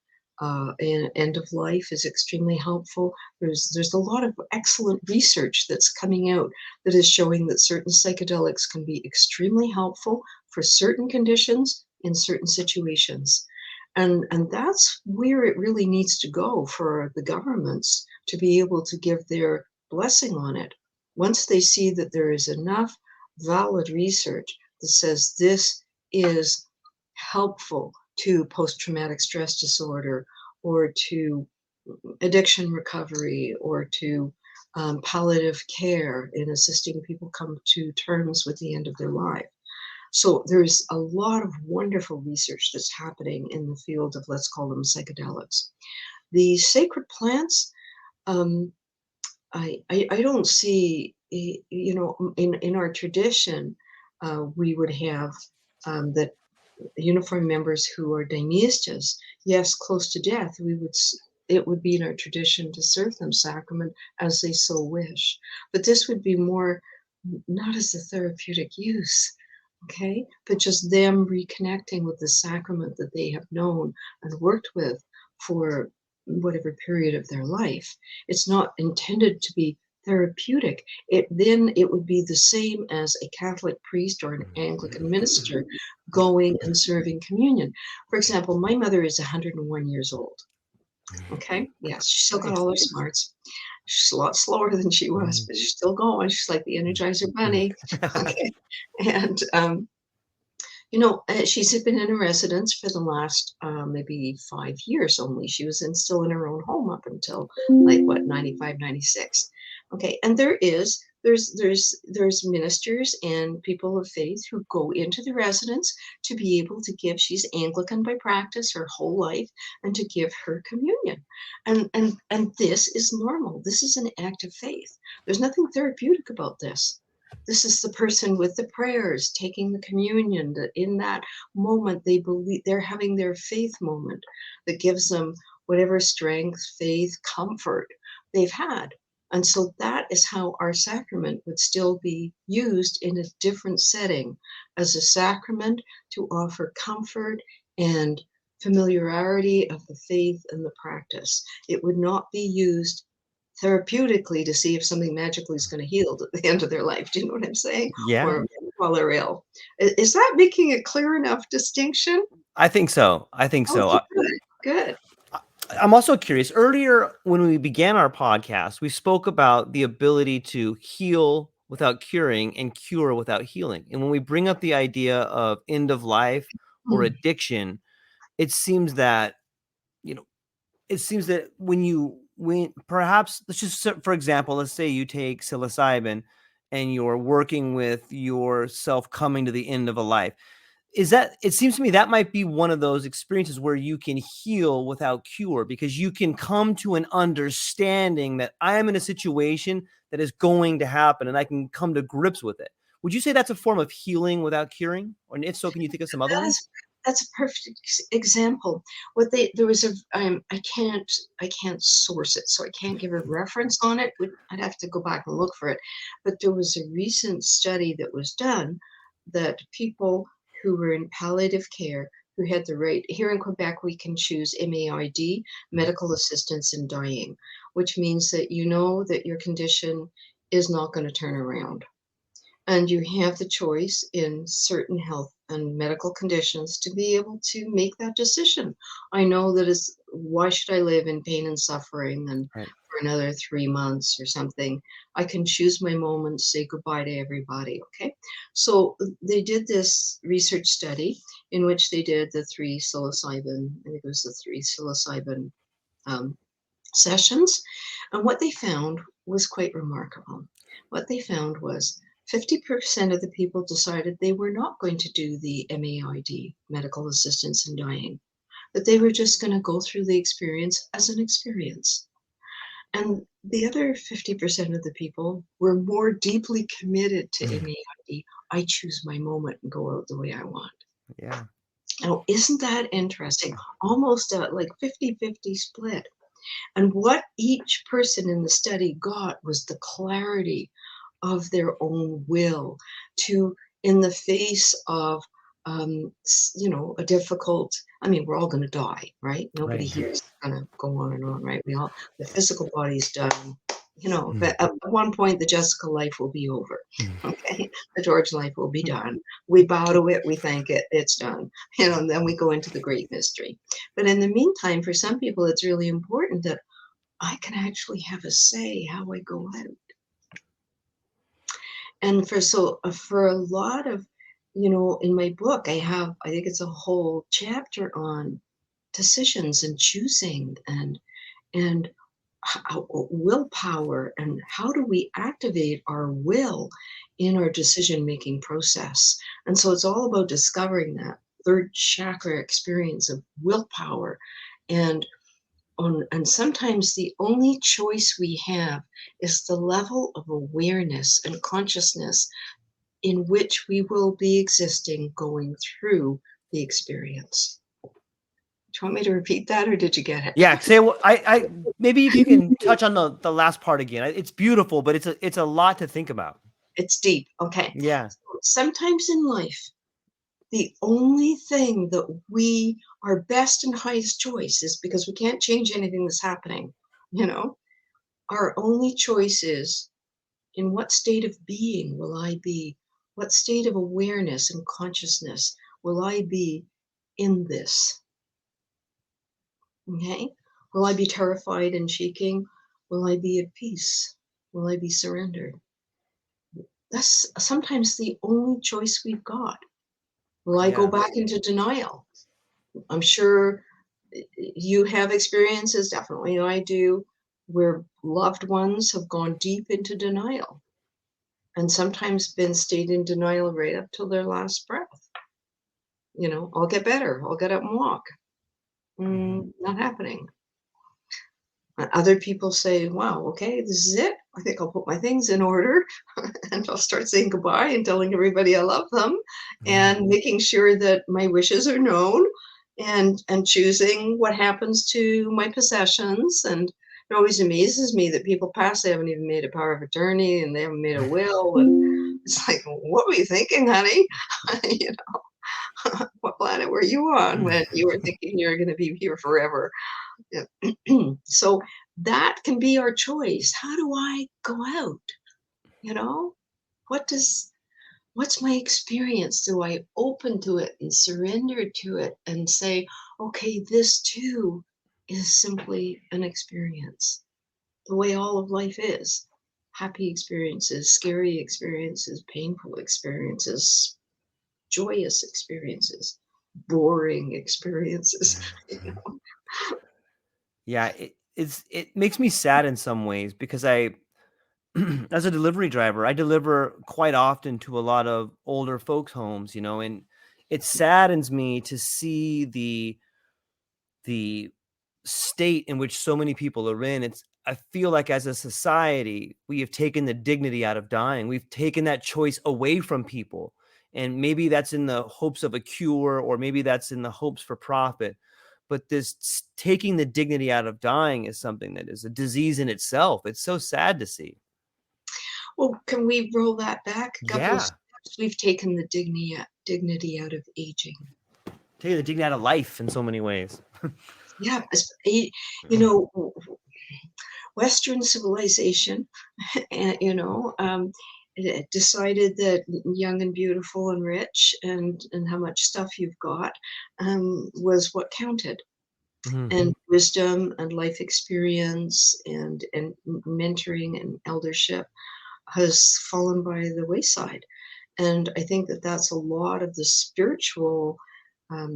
S2: in end of life is extremely helpful. There's a lot of excellent research that's coming out that is showing that certain psychedelics can be extremely helpful for certain conditions in certain situations. And that's where it really needs to go for the governments to be able to give their blessing on it. Once they see that there is enough valid research that says this is helpful to post-traumatic stress disorder or to addiction recovery or to palliative care in assisting people come to terms with the end of their life. So there's a lot of wonderful research that's happening in the field of, let's call them psychedelics. The sacred plants, I don't see, in our tradition, we would have that uniform members who are Daimistas, yes, close to death, it would be in our tradition to serve them sacrament as they so wish. But this would be more not as a therapeutic use, okay, but just them reconnecting with the sacrament that they have known and worked with for whatever period of their life. It's not intended to be therapeutic. It would be the same as a Catholic priest or an Anglican minister going and serving communion. For example, my mother is 101 years old. Okay, yes, she's still got all her smarts. She's a lot slower than she was, but she's still going. She's like the Energizer Bunny. Okay, and she's been in a residence for the last maybe 5 years only. She was still in her own home up until like what 95, 96. Okay, and there's ministers and people of faith who go into the residence to be able to give. She's Anglican by practice her whole life, and to give her communion, and this is normal. This is an act of faith. There's nothing therapeutic about this. This is the person with the prayers taking the communion, that in that moment they believe they're having their faith moment that gives them whatever strength, faith, comfort they've had. And so that is how our sacrament would still be used in a different setting as a sacrament to offer comfort and familiarity of the faith and the practice. It would not be used therapeutically to see if something magically is going to heal at the end of their life. Do you know what I'm saying?
S1: Yeah,
S2: Or while they're ill. Is that making a clear enough distinction?
S1: I think so. I think so.
S2: Okay, good. Good.
S1: I'm also curious. Earlier, when we began our podcast, we spoke about the ability to heal without curing and cure without healing. And when we bring up the idea of end of life or
S2: Mm,
S1: addiction, it seems that, you know, when perhaps, let's just for example, let's say you take psilocybin and you're working with yourself coming to the end of a life. It seems to me that might be one of those experiences where you can heal without cure, because you can come to an understanding that I am in a situation that is going to happen and I can come to grips with it. Would you say that's a form of healing without curing? Or if so, can you think of some other ones?
S2: that's a perfect example. What they there was a I can't source it, so I can't give a reference on it. I'd have to go back and look for it. But there was a recent study that was done that people who were in palliative care who had the right here in Quebec, we can choose MAID, medical assistance in dying, which means that you know that your condition is not going to turn around. And you have the choice in certain health and medical conditions to be able to make that decision. I know that why should I live in pain and suffering and
S1: Right.
S2: for another 3 months or something? I can choose my moments, say goodbye to everybody. Okay. So they did this research study in which they did the three psilocybin, I think it was the three psilocybin um, sessions. And what they found was quite remarkable. What they found was 50% of the people decided they were not going to do the MAID, medical assistance in dying, that they were just going to go through the experience as an experience. And the other 50% of the people were more deeply committed to MAID. I choose my moment and go out the way I want.
S1: Yeah.
S2: Now, isn't that interesting? Almost like 50-50 split. And what each person in the study got was the clarity of their own will to, in the face of, a difficult, I mean, we're all going to die, right? Nobody
S1: Right.
S2: here is going to go on and on, right? The physical body's done. But at one point, the Jessica life will be over. Okay, the George life will be done. We bow to it, we thank it, it's done. And then we go into the great mystery. But in the meantime, for some people, it's really important that I can actually have a say how I go out. And for a lot of, in my book, I think it's a whole chapter on decisions and choosing and how, willpower, and how do we activate our will in our decision making process. And so it's all about discovering that third chakra experience of willpower and and sometimes the only choice we have is the level of awareness and consciousness in which we will be existing going through the experience. Do you want me to repeat that, or did you get it?
S1: Yeah, say what I maybe if you can touch on the last part again. It's beautiful, but it's a lot to think about.
S2: It's deep. Okay.
S1: Yeah.
S2: Sometimes in life, the only thing that our best and highest choice is, because we can't change anything that's happening, our only choice is, in what state of being will I be? What state of awareness and consciousness will I be in this? Okay? Will I be terrified and shaking? Will I be at peace? Will I be surrendered? That's sometimes the only choice we've got. Will I go back into denial? I'm sure you have experiences, definitely I do, where loved ones have gone deep into denial and sometimes been stayed in denial right up till their last breath. I'll get better. I'll get up and walk. Not happening. Other people say, wow, okay, this is it. I think I'll put my things in order and I'll start saying goodbye and telling everybody I love them and making sure that my wishes are known and choosing what happens to my possessions. And it always amazes me that people pass, they haven't even made a power of attorney and they haven't made a will. And it's like, what were you thinking, honey? What planet were you on when you were thinking you're going to be here forever? So that can be our choice. How do I go out? What's my experience? Do I open to it and surrender to it and say, okay, this too is simply an experience, the way all of life is. Happy experiences, scary experiences, painful experiences, joyous experiences, boring experiences.
S1: Yeah, it makes me sad in some ways because I as a delivery driver, I deliver quite often to a lot of older folks' homes, and it saddens me to see the state in which so many people are in. I feel like as a society, we have taken the dignity out of dying. We've taken that choice away from people. And maybe that's in the hopes of a cure, or maybe that's in the hopes for profit. But this taking the dignity out of dying is something that is a disease in itself. It's so sad to see.
S2: Well, can we roll that back a couple of
S1: Yeah.
S2: steps? We've taken the dignity out of aging.
S1: Taking the dignity out of life in so many ways.
S2: Yeah, you know, Western civilization, it decided that young and beautiful and rich and how much stuff you've got was what counted. And wisdom and life experience and mentoring and eldership has fallen by the wayside. And I think that that's a lot of the spiritual,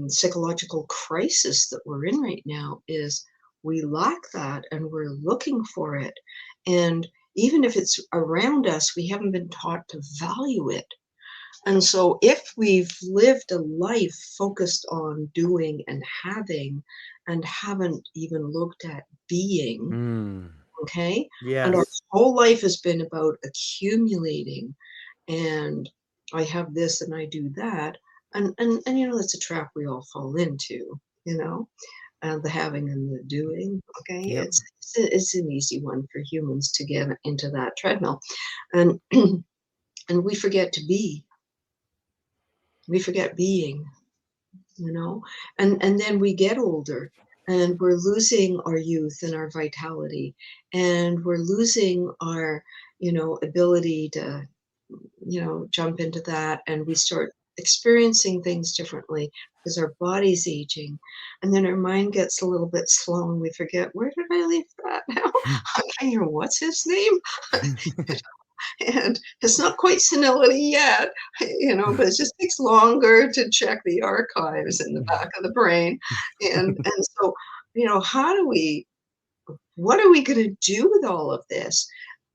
S2: psychological crisis that we're in right now is we lack that and we're looking for it. And even if it's around us, we haven't been taught to value it. And so if we've lived a life focused on doing and having and haven't even looked at being, okay? And our
S1: Yes.
S2: whole life has been about accumulating and I have this and I do that. And that's a trap we all fall into, the having and the doing. Okay.
S1: Yep.
S2: It's an easy one for humans to get into that treadmill. And and we forget to be. We forget being, and then we get older and we're losing our youth and our vitality and we're losing our ability to jump into that, and we start experiencing things differently because our body's aging, and then our mind gets a little bit slow and we forget, where did I leave that now? I can't hear what's his name. And it's not quite senility yet, but it just takes longer to check the archives in the back of the brain. And so, what are we going to do with all of this?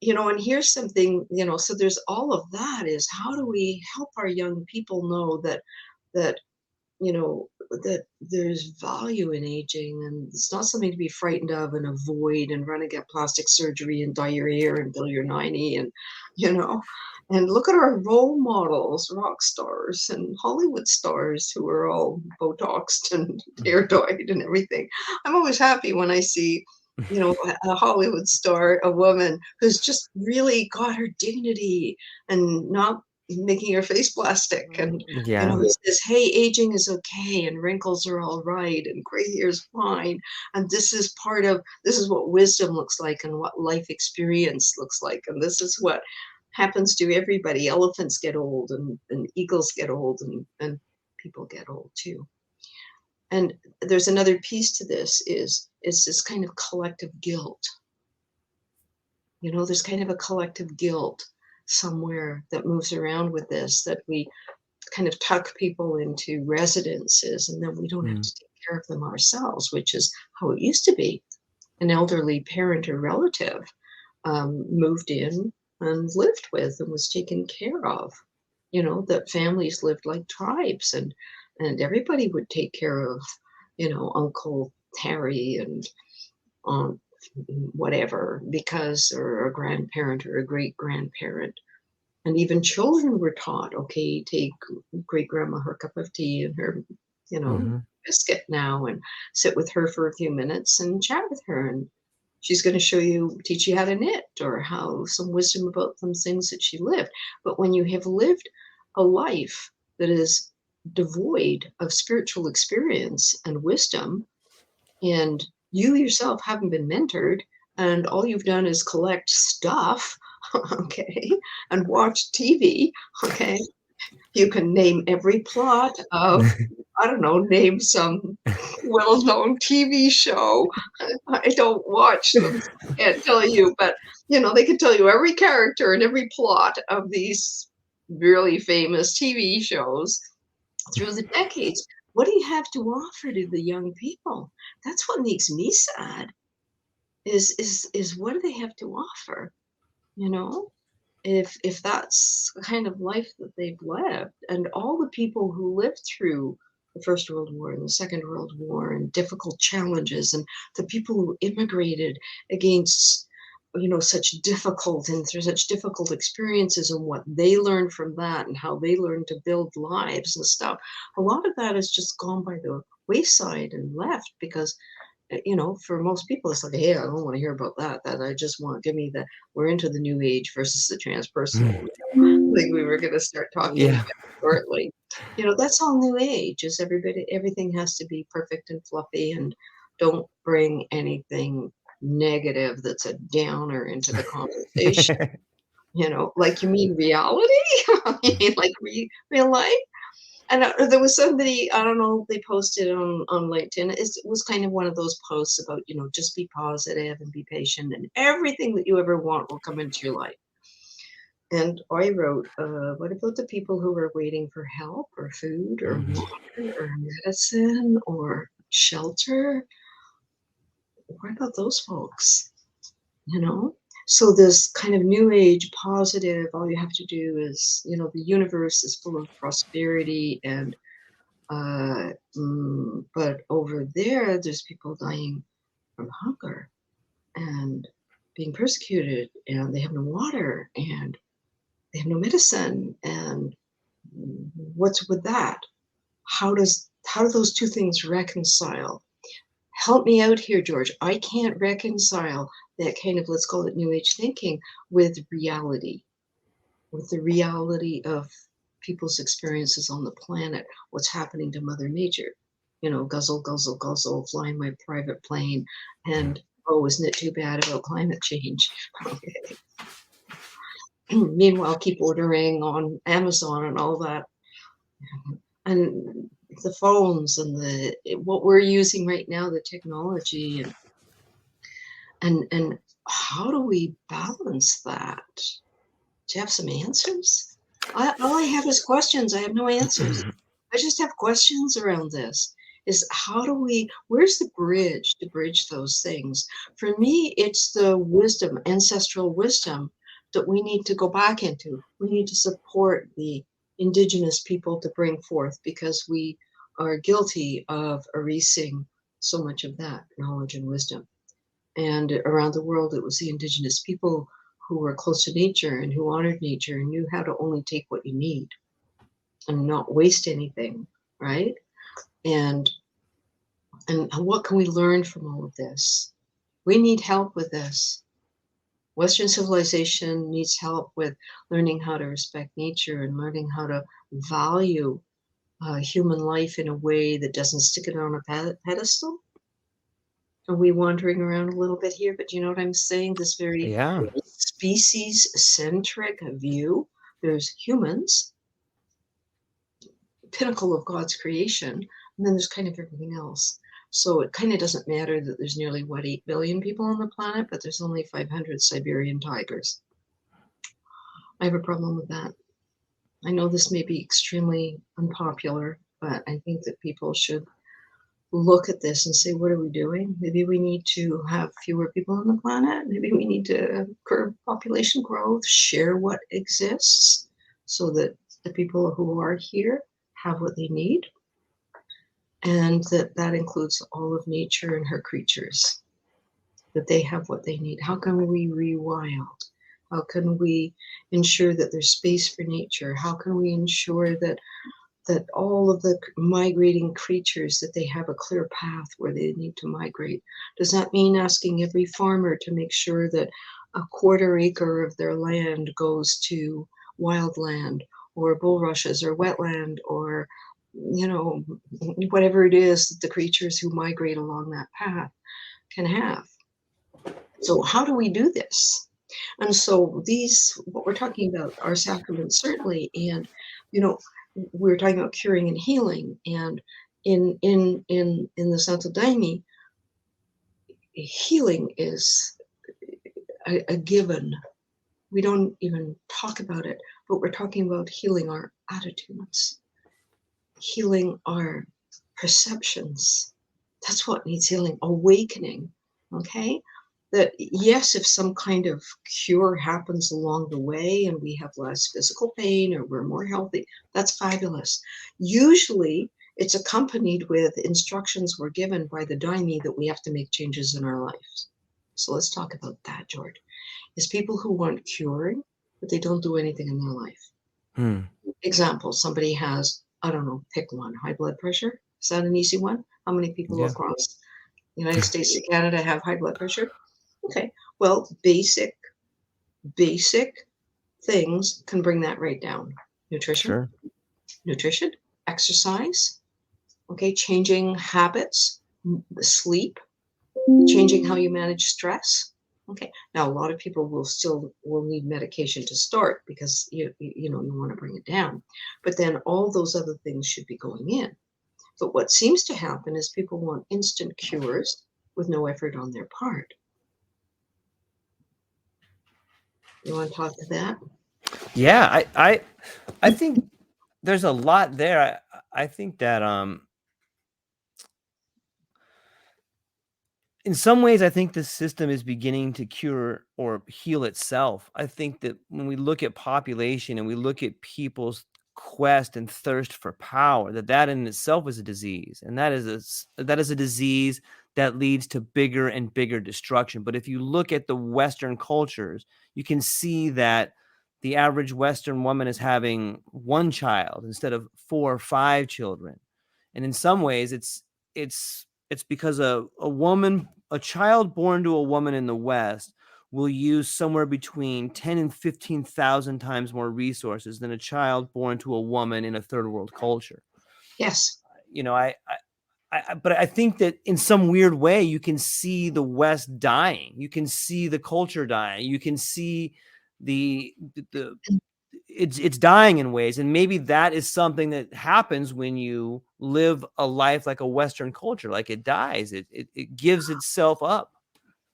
S2: And here's something, so there's all of that is, how do we help our young people know that that there's value in aging, and it's not something to be frightened of and avoid and run and get plastic surgery and dye your hair until you're 90, and you know and look at our role models, rock stars and Hollywood stars who are all Botoxed and hair dyed and everything. I'm always happy when I see a Hollywood star, a woman who's just really got her dignity and not making her face plastic, and
S1: Yeah.
S2: it says, hey, aging is okay and wrinkles are all right and gray hair is fine, and this is what wisdom looks like and what life experience looks like, and this is what happens to everybody. Elephants get old, and eagles get old, and people get old too. And there's another piece to this, is this kind of collective guilt. There's kind of a collective guilt somewhere that moves around with this, that we kind of tuck people into residences and then we don't have to take care of them ourselves, which is how it used to be. An elderly parent or relative moved in and lived with and was taken care of. That families lived like tribes, and everybody would take care of, Uncle Harry and Aunt whatever, because, or a grandparent or a great grandparent. And even children were taught, okay, take great grandma her cup of tea and her, biscuit now, and sit with her for a few minutes and chat with her. And she's going to teach you how to knit, or how some wisdom about some things that she lived. But when you have lived a life that is devoid of spiritual experience and wisdom, and you yourself haven't been mentored, and all you've done is collect stuff, okay, and watch TV, okay, you can name every plot of, I don't know, name some well-known TV show. I don't watch them, so I can't tell you, but they can tell you every character and every plot of these really famous TV shows through the decades. What do you have to offer to the young people? That's what makes me sad. Is what do they have to offer? If that's the kind of life that they've lived, and all the people who lived through the First World War and the Second World War and difficult challenges, and the people who immigrated against such difficult and through such difficult experiences, and what they learned from that and how they learned to build lives and stuff, a lot of that has just gone by the wayside and left, because for most people, it's like, hey, I don't want to hear about that. That I just want, give me we're into the new age versus the transpersonal. Like we were going to start talking
S1: Yeah.
S2: about shortly. That's all new age. Is everything has to be perfect and fluffy, and don't bring anything negative that's a downer into the conversation. Like, you mean reality? You mean like real life? And there was somebody, I don't know, they posted on LinkedIn. It was kind of one of those posts about, just be positive and be patient, and everything that you ever want will come into your life. And I wrote, what about the people who are waiting for help or food or water or medicine or shelter? What about those folks? So this kind of new age positive, all you have to do is, the universe is full of prosperity, and but over there's people dying from hunger and being persecuted, and they have no water and they have no medicine. And what's with that? How do those two things reconcile? Help me out here, George. I can't reconcile that kind of, let's call it new age thinking, with reality, with the reality of people's experiences on the planet, what's happening to Mother Nature. Guzzle, guzzle, guzzle, flying my private plane, and oh, isn't it too bad about climate change? Okay. Meanwhile, keep ordering on Amazon and all that. And the phones and what we're using right now, the technology, and how do we balance that? Do you have some answers? All I have is questions. I have no answers. I just have questions around this. Is where's the bridge to bridge those things? For me, it's the wisdom, ancestral wisdom, that we need to go back into. We need to support the Indigenous people to bring forth, because we are guilty of erasing so much of that knowledge and wisdom. And around the world, it was the indigenous people who were close to nature and who honored nature and knew how to only take what you need and not waste anything, right? And what can we learn from all of this? We need help with this. Western civilization needs help with learning how to respect nature and learning how to value human life in a way that doesn't stick it on a pedestal. Are we wandering around a little bit here? But you know what I'm saying? This very
S1: Yeah.
S2: species-centric view. There's humans, pinnacle of God's creation, and then there's kind of everything else. So it kind of doesn't matter that there's nearly, 8 billion people on the planet, but there's only 500 Siberian tigers. I have a problem with that. I know this may be extremely unpopular, but I think that people should look at this and say, what are we doing? Maybe we need to have fewer people on the planet. Maybe we need to curb population growth, share what exists so that the people who are here have what they need. And that includes all of nature and her creatures, that they have what they need. How can we rewild? How can we ensure that there's space for nature? How can we ensure that all of the migrating creatures, that they have a clear path where they need to migrate? Does that mean asking every farmer to make sure that a 1/4 acre of their land goes to wildland or bulrushes or wetland or, you know, whatever it is that the creatures who migrate along that path can have? So how do we do this? And so what we're talking about are sacraments, certainly. And, you know, we're talking about curing and healing. And in the Santo Daime, healing is a given. We don't even talk about it, but we're talking about healing our attitudes, healing our perceptions. That's what needs healing, awakening, okay? That yes, if some kind of cure happens along the way and we have less physical pain or we're more healthy, that's fabulous. Usually it's accompanied with instructions we're given by the Daime that we have to make changes in our lives. So let's talk about that, George. It's people who want curing, but they don't do anything in their life. Example, somebody has, I don't know, pick one, high blood pressure. Is that an easy one? How many people across the United States and Canada have high blood pressure? Okay, well, basic things can bring that right down. Nutrition, exercise, okay, changing habits, sleep, changing how you manage stress. Okay, now a lot of people will need medication to start because you want to bring it down, but then all those other things should be going in. But what seems to happen is people want instant cures with no effort on their part. You want to talk to that?
S1: Yeah, I think there's a lot there. I think that in some ways, I think the system is beginning to cure or heal itself. I think that when we look at population and we look at people's quest and thirst for power, that in itself is a disease, and that is a disease that leads to bigger and bigger destruction. But if you look at the Western cultures, you can see that the average Western woman is having 1 child instead of 4 or 5 children, and in some ways, it's because a child born to a woman in the West will use somewhere between 10 and 15,000 times more resources than a child born to a woman in a third world culture.
S2: Yes.
S1: You know, but I think that in some weird way, you can see the West dying. You can see the culture dying. You can see it's dying in ways, and maybe that is something that happens when you live a life like a Western culture. Like it dies, it gives itself up.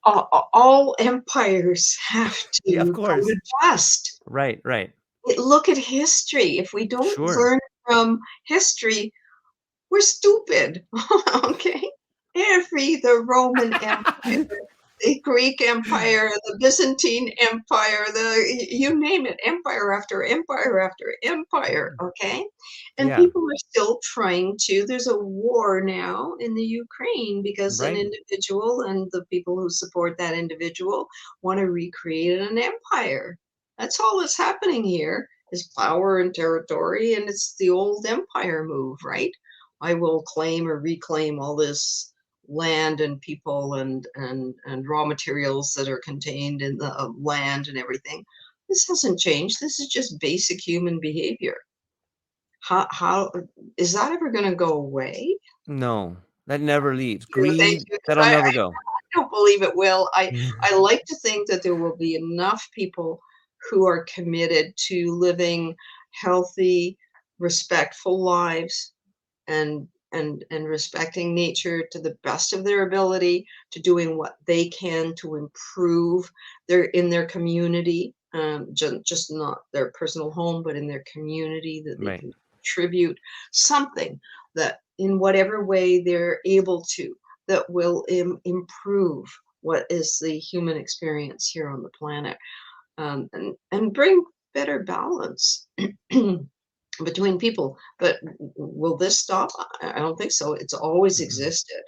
S2: All empires have to
S1: of course,
S2: go to dust.
S1: Right.
S2: Look at history. If we don't learn from history, we're stupid. Okay, the Roman Empire, the Greek Empire, the Byzantine Empire, you name it, empire after empire after empire, okay? And
S1: Yeah.
S2: people are still trying to. There's a war now in the Ukraine because an
S1: Right.
S2: individual and the people who support that individual want to recreate an empire. That's all that's happening here is power and territory, and it's the old empire move, right? I will claim or reclaim all this land and people and raw materials that are contained in the land and everything. This hasn't changed. This is just basic human behavior. How is that ever going to go away?
S1: No, that never leaves.
S2: Thank
S1: Greed,
S2: you, because
S1: that'll
S2: I
S1: never go.
S2: don't believe it will. I like to think that there will be enough people who are committed to living healthy, respectful lives and respecting nature to the best of their ability, to doing what they can to improve their community, just not their personal home, but in their community, that they
S1: Right.
S2: can contribute something that in whatever way they're able to, that will improve what is the human experience here on the planet, and bring better balance between people. But will this stop? I don't think so. It's always existed.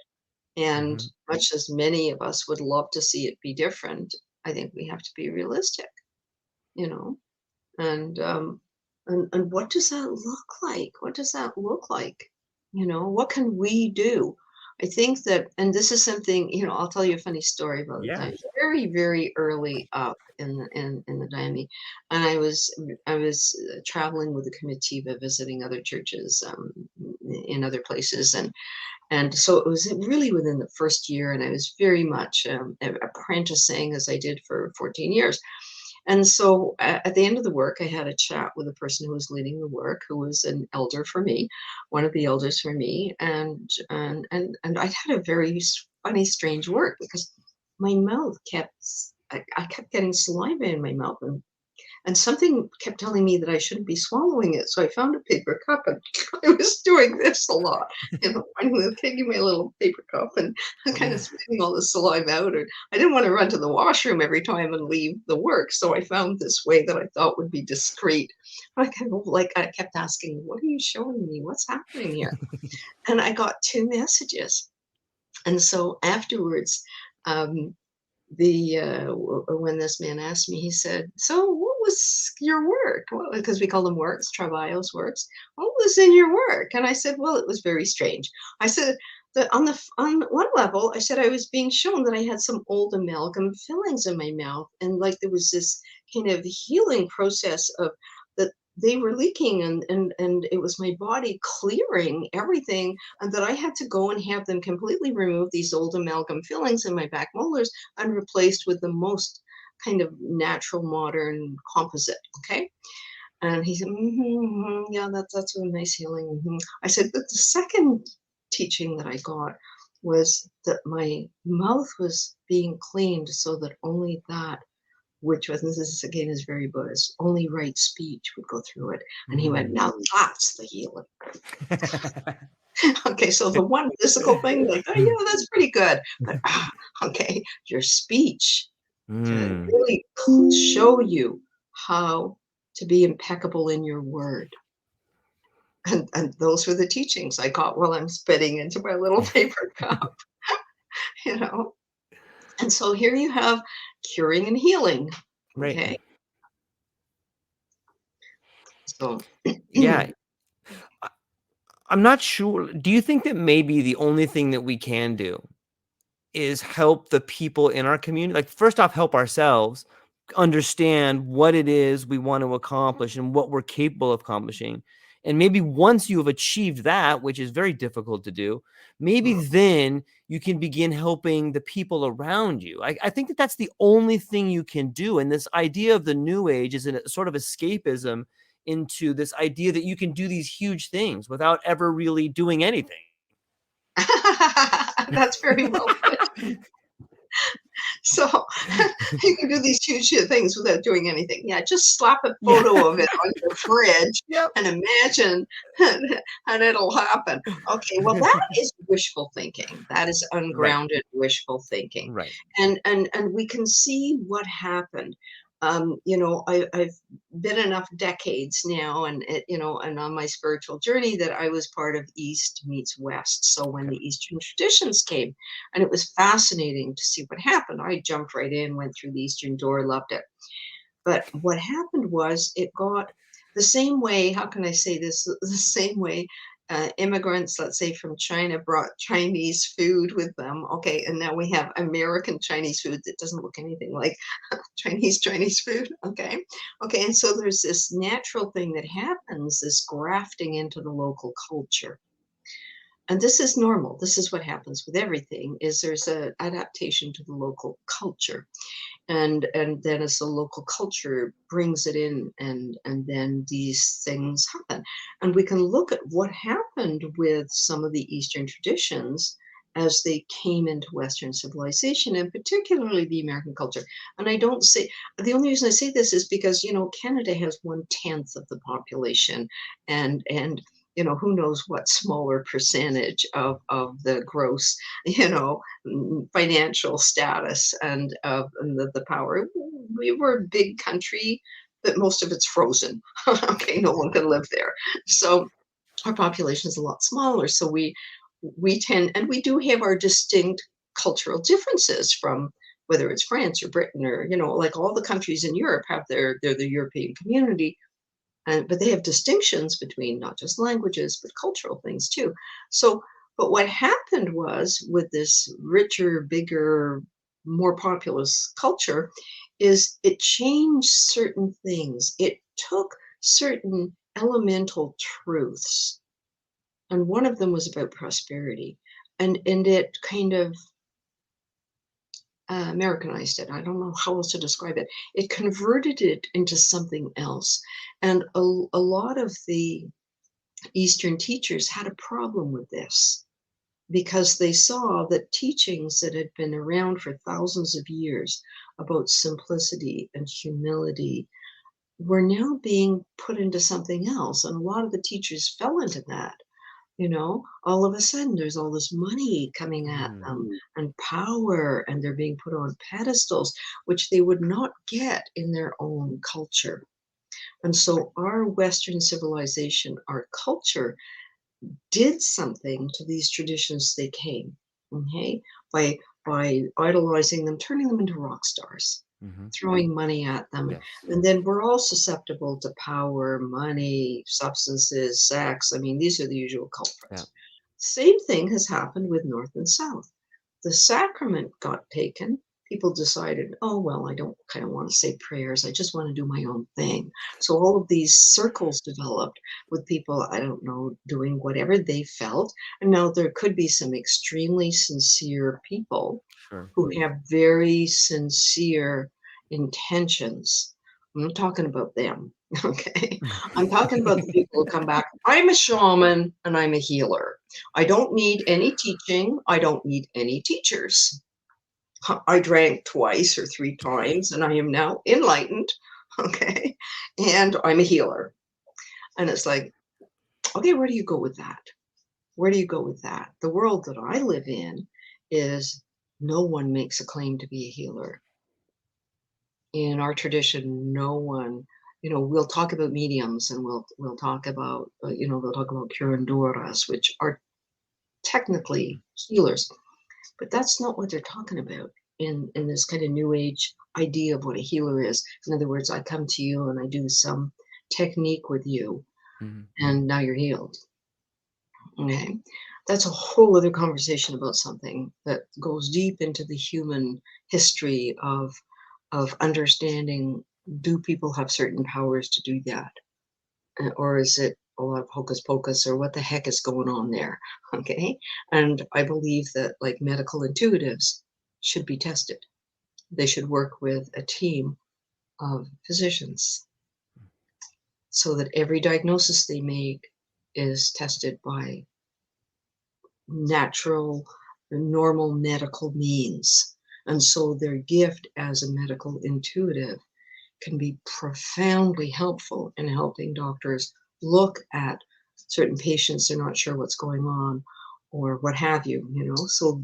S2: And
S1: Mm-hmm.
S2: much as many of us would love to see it be different, I think we have to be realistic, you know. And and what does that look like? What does that look like? You know, what can we do? I think that, and this is something, you know, I'll tell you a funny story about the
S1: Yeah.
S2: Daime. Very, very early up in the Daime, and I was traveling with a comitiva, visiting other churches in other places, and so it was really within the first year, and I was very much apprenticing as I did for 14 years. And so at the end of the work, I had a chat with the person who was leading the work, who was an elder for me, one of the elders for me, and I'd had a very funny, strange work because my mouth I kept getting saliva in my mouth, and something kept telling me that I shouldn't be swallowing it. So I found a paper cup, and I was doing this a lot. You know, I'm taking my little paper cup and kind of spitting all the saliva out. And I didn't want to run to the washroom every time and leave the work. So I found this way that I thought would be discreet. I kept asking, "What are you showing me? What's happening here?" And I got two messages. And so afterwards, um, when this man asked me, he said, "So what was your work?" Well, because we call them works, Travaillos works. What was in your work? And I said, "Well, it was very strange." I said that on one level, I said I was being shown that I had some old amalgam fillings in my mouth, and like there was this kind of healing process of that they were leaking, and it was my body clearing everything, and that I had to go and have them completely remove these old amalgam fillings in my back molars and replaced with the most kind of natural modern composite. Okay. And he said, yeah, that's a nice healing. I said, but the second teaching that I got was that my mouth was being cleaned so that only that which was, and this is again is very Buddhist, only right speech would go through it. And he went, now that's the healing. Okay, so the one physical thing, like, oh yeah, that's pretty good. But okay, your speech to really show you how to be impeccable in your word. And those were the teachings I got while I'm spitting into my little paper cup, you know. And so here you have curing and healing.
S1: Right.
S2: Okay. So
S1: Yeah. I'm not sure. Do you think that maybe the only thing that we can do is help the people in our community? Like, first off, help ourselves understand what it is we want to accomplish and what we're capable of accomplishing. And maybe once you have achieved that, which is very difficult to do, maybe then you can begin helping the people around you. I think that that's the only thing you can do. And this idea of the new age is a sort of escapism into this idea that you can do these huge things without ever really doing anything.
S2: that's very well put. So you can do these huge things without doing anything. Yeah, just slap a
S1: Yeah.
S2: photo of it on your fridge
S1: Yep.
S2: and imagine and it'll happen. Okay, well, that is wishful thinking. That is
S1: Right.
S2: ungrounded wishful thinking.
S1: Right.
S2: And we can see what happened. I've been enough decades now, and on my spiritual journey, that I was part of East meets West. So when
S1: Okay.
S2: the Eastern traditions came, and it was fascinating to see what happened. I jumped right in, went through the Eastern door, loved it. But what happened was it got the same way. How can I say this? The same way immigrants, let's say from China, brought Chinese food with them. Okay, and now we have American Chinese food that doesn't look anything like Chinese food. Okay, and so there's this natural thing that happens, this grafting into the local culture. And this is normal. This is what happens with everything. Is there's a adaptation to the local culture, and then as the local culture brings it in, and then these things happen. And we can look at what happened with some of the Eastern traditions as they came into Western civilization, and particularly the American culture. And I don't say, the only reason I say this is because, Canada has 1/10 of the population, and who knows what smaller percentage of the gross, financial status and the power. We were a big country, but most of it's frozen. Okay, no one can live there. So our population is a lot smaller. So we tend, and we do have our distinct cultural differences from whether it's France or Britain, or like all the countries in Europe have they're the European community, but they have distinctions between not just languages but cultural things too. So, but what happened was, with this richer, bigger, more populous culture, is it changed certain things. It took certain elemental truths, and one of them was about prosperity, and it kind of Americanized it. I don't know how else to describe it. It converted it into something else. And a lot of the Eastern teachers had a problem with this, because they saw that teachings that had been around for thousands of years about simplicity and humility were now being put into something else. And a lot of the teachers fell into that. All of a sudden there's all this money coming at
S1: Mm.
S2: them, and power, and they're being put on pedestals, which they would not get in their own culture. And so our Western civilization, our culture, did something to these traditions they came, okay, by idolizing them, turning them into rock stars,
S1: Hmm.
S2: throwing money at them.
S1: Yes.
S2: And then we're all susceptible to power, money, substances, sex. I mean, these are the usual
S1: Yeah.
S2: culprits. Same thing has happened with North and South. The sacrament got taken. People decided, oh, well, I don't kind of want to say prayers. I just want to do my own thing. So all of these circles developed with people, I don't know, doing whatever they felt. And now there could be some extremely sincere people
S1: Sure.
S2: who have very sincere intentions. I'm not talking about them, okay? I'm talking about the people who come back. I'm a shaman and I'm a healer. I don't need any teaching. I don't need any teachers. I drank twice or three times and I am now enlightened, okay? And I'm a healer. And it's like, okay, where do you go with that? Where do you go with that? The world that I live in is no one makes a claim to be a healer. In our tradition, no one, we'll talk about mediums, and we'll talk about, they'll talk about curandoras, which are technically healers, but that's not what they're talking about in this kind of new age idea of what a healer is. In other words, I come to you and I do some technique with you,
S1: Hmm.
S2: and now you're healed. Okay. That's a whole other conversation about something that goes deep into the human history of understanding, do people have certain powers to do that? Or is it a lot of hocus pocus, or what the heck is going on there? Okay. And I believe that, like, medical intuitives should be tested. They should work with a team of physicians so that every diagnosis they make is tested by natural, normal medical means. And so their gift as a medical intuitive can be profoundly helpful in helping doctors look at certain patients they're not sure what's going on or what have you, you know. So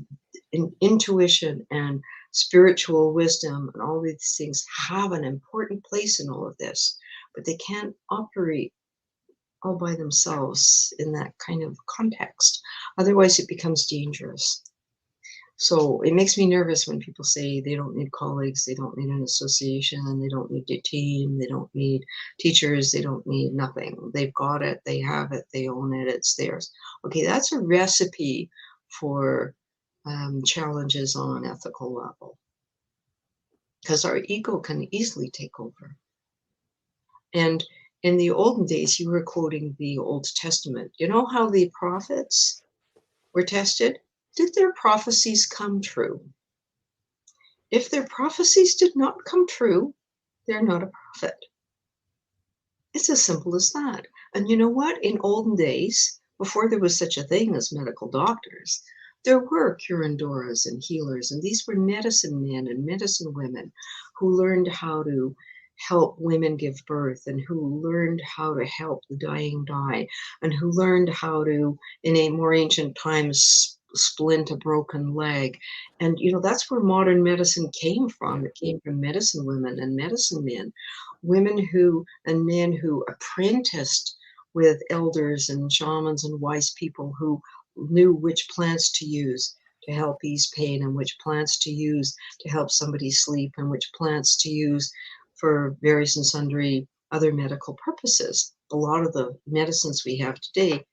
S2: intuition and spiritual wisdom and all these things have an important place in all of this, but they can't operate all by themselves in that kind of context. Otherwise, it becomes dangerous. So it makes me nervous when people say they don't need colleagues, they don't need an association, they don't need a team, they don't need teachers, they don't need nothing. They've got it, they have it, they own it, it's theirs. Okay, that's a recipe for challenges on an ethical level, because our ego can easily take over. And in the olden days, you were quoting the Old Testament. You know how the prophets were tested? Did their prophecies come true? If their prophecies did not come true, they're not a prophet. It's as simple as that. And you know what? In olden days, before there was such a thing as medical doctors, there were curandoras and healers, and these were medicine men and medicine women who learned how to help women give birth, and who learned how to help the dying die, and who learned how to, in a more ancient times, splint a broken leg. And you know, that's where modern medicine came from. It came from medicine women and medicine men, women who and men who apprenticed with elders and shamans and wise people who knew which plants to use to help ease pain, and which plants to use to help somebody sleep, and which plants to use for various and sundry other medical purposes. A lot of the medicines we have today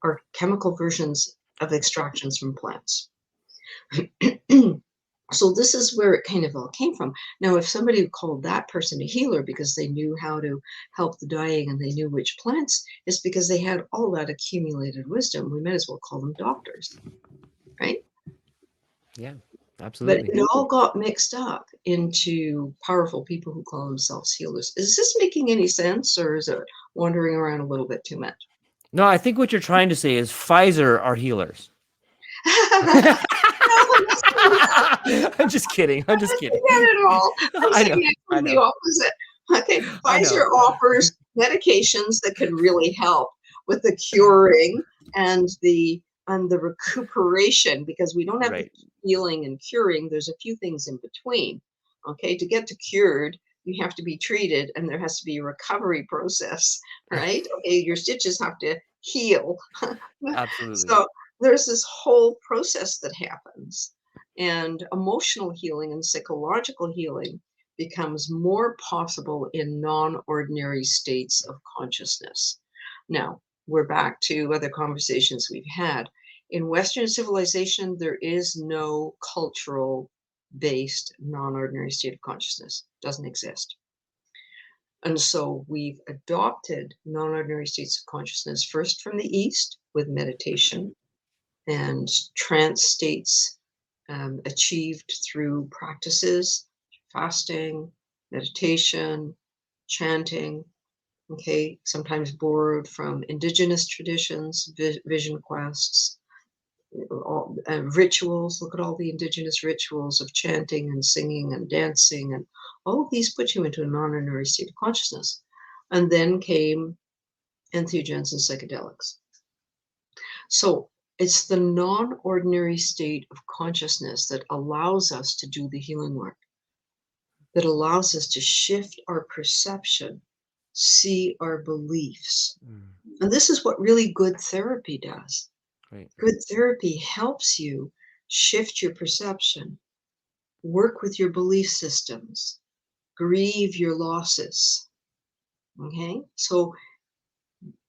S2: are chemical versions of extractions from plants. So this is where it kind of all came from. Now, if somebody called that person a healer because they knew how to help the dying and they knew which plants, it's because they had all that accumulated wisdom. We might as well call them doctors, right?
S1: Yeah,
S2: But
S1: absolutely.
S2: it all got mixed up into powerful people who call themselves healers. Is this making any sense, or is it wandering around a little bit too much?
S1: No, I think what you're trying to say is Pfizer are healers.
S2: No,
S1: I'm just kidding. I'm just kidding.
S2: not at all. I'm
S1: I know.
S2: saying
S1: I
S2: actually the
S1: know.
S2: opposite. Okay,
S1: I know.
S2: Pfizer offers medications that can really help with the curing and the recuperation, because we don't have
S1: Right.
S2: the healing and curing. There's a few things in between. Okay, to get to cured, you have to be treated, and there has to be a recovery process, right? Okay, your stitches have to heal.
S1: Absolutely.
S2: So there's this whole process that happens, and emotional healing and psychological healing becomes more possible in non-ordinary states of consciousness. Now, we're back to other conversations we've had. In Western civilization, there is no cultural based non-ordinary state of consciousness. Doesn't exist. And so we've adopted non-ordinary states of consciousness first from the East with meditation and trance states achieved through practices, fasting, meditation, chanting, okay, sometimes borrowed from indigenous traditions, vision quests, rituals. Look at all the indigenous rituals of chanting and singing and dancing, and all of these put you into a non-ordinary state of consciousness. And then came entheogens and psychedelics. So it's the non-ordinary state of consciousness that allows us to do the healing work, that allows us to shift our perception, see our beliefs. And this is what really good therapy does.
S1: Right.
S2: Good therapy helps you shift your perception, work with your belief systems, grieve your losses. Okay? So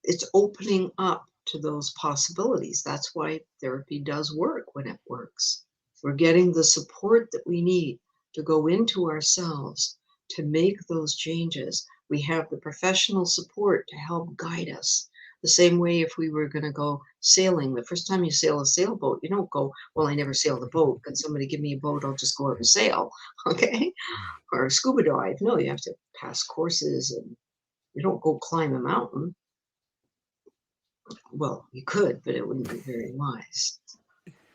S2: it's opening up to those possibilities. That's why therapy does work when it works. We're getting the support that we need to go into ourselves to make those changes. We have the professional support to help guide us. The same way if we were going to go sailing, the first time you sail a sailboat, you don't go, well, I never sailed a boat. Can somebody give me a boat? I'll just go out and sail. Okay? Or scuba dive. No, you have to pass courses, and you don't go climb a mountain. Well, you could, but it wouldn't be very wise.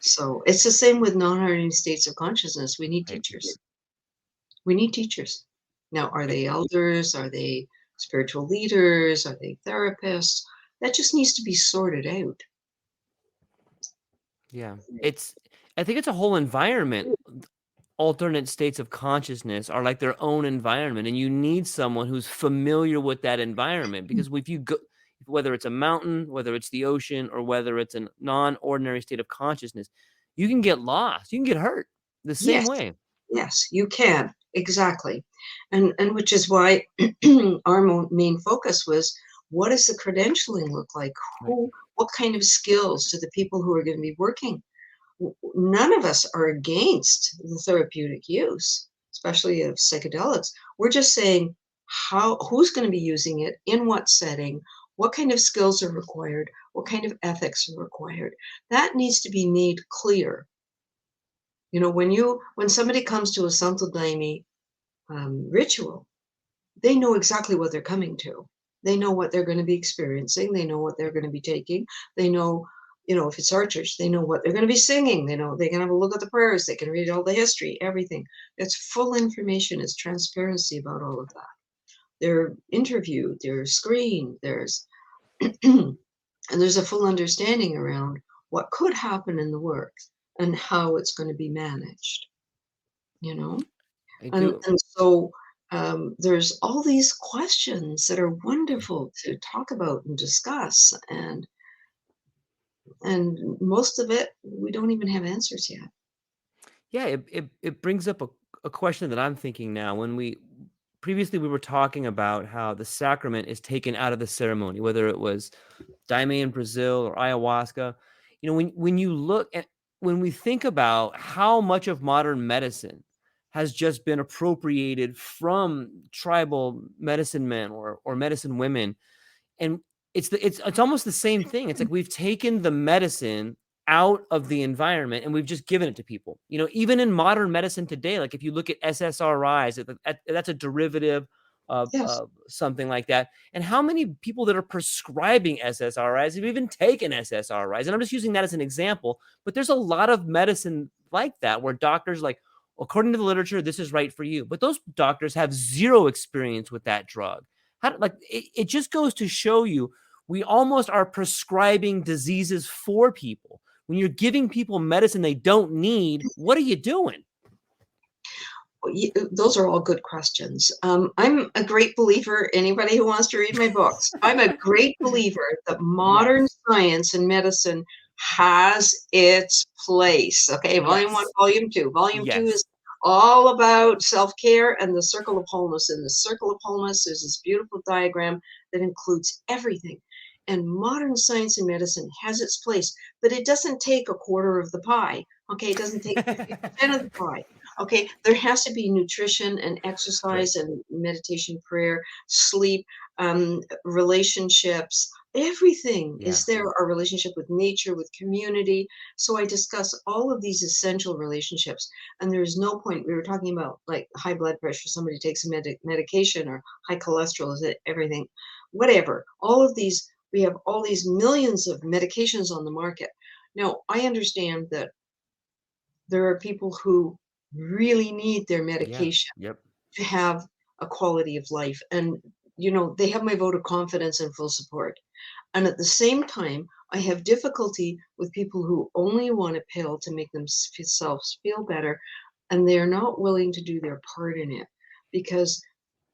S2: So it's the same with non-hardening states of consciousness. We need
S1: Right.
S2: teachers. We need teachers. Now, are they elders? Are they spiritual leaders? Are they therapists? That just needs to be sorted out.
S1: Yeah. I think it's a whole environment. Alternate states of consciousness are like their own environment, and you need someone who's familiar with that environment, because if you go, whether it's a mountain, whether it's the ocean, or whether it's a non-ordinary state of consciousness, you can get lost, you can get hurt the same
S2: Yes,
S1: way.
S2: yes, you can. Exactly. And which is why our main focus was, what does the credentialing look like?
S1: Right.
S2: What kind of skills do the people who are going to be working? None of us are against the therapeutic use, especially of psychedelics. We're just saying who's going to be using it, in what setting, what kind of skills are required, what kind of ethics are required. That needs to be made clear. You know, when somebody comes to a Santo Daime ritual, they know exactly what they're coming to. They know what they're going to be experiencing. They know what they're going to be taking. They know, if it's our church, they know what they're going to be singing. They know they can have a look at the prayers. They can read all the history, everything. It's full information. It's transparency about all of that. They're interviewed. They're screened. And there's a full understanding around what could happen in the work and how it's going to be managed. You know.
S1: I
S2: And
S1: do.
S2: and so, there's all these questions that are wonderful to talk about and discuss, and most of it, we don't even have answers yet.
S1: Yeah, it brings up a question that I'm thinking now. When we previously we were talking about how the sacrament is taken out of the ceremony, whether it was Daime in Brazil or ayahuasca. When you look at, when we think about how much of modern medicine has just been appropriated from tribal medicine men or medicine women, and it's almost the same thing. It's like we've taken the medicine out of the environment and we've just given it to people. Even in modern medicine today, like if you look at SSRIs, that's a derivative
S2: Yes.
S1: of something like that. And how many people that are prescribing SSRIs have even taken SSRIs? And I'm just using that as an example, but there's a lot of medicine like that where doctors like, according to the literature, this is right for you. But those doctors have zero experience with that drug. It just goes to show you, we almost are prescribing diseases for people. When you're giving people medicine they don't need, what are you doing?
S2: Those are all good questions. I'm a great believer, anybody who wants to read my books, I'm a great believer that modern
S1: Yes.
S2: science and medicine has its place. Okay, volume 1,
S1: Yes.
S2: volume 2. Volume 2 is
S1: Yes.
S2: all about self-care and the circle of wholeness. In the circle of wholeness, there's this beautiful diagram that includes everything. And modern science and medicine has its place, but it doesn't take a quarter of the pie. Okay, it doesn't take 50% of the pie. Okay, there has to be nutrition and
S1: Right.
S2: exercise and meditation, prayer, sleep, relationships. Everything
S1: Yeah.
S2: is there. Our relationship with nature, with community. So I discuss all of these essential relationships. And there's no point. We were talking about like high blood pressure, somebody takes a medication, or high cholesterol, is it everything, whatever. All of these, we have all these millions of medications on the market. Now, I understand that there are people who really need their
S1: Yeah.
S2: medication
S1: Yep.
S2: to have a quality of life. And, they have my vote of confidence and full support. And at the same time, I have difficulty with people who only want a pill to make themselves feel better, and they're not willing to do their part in it, because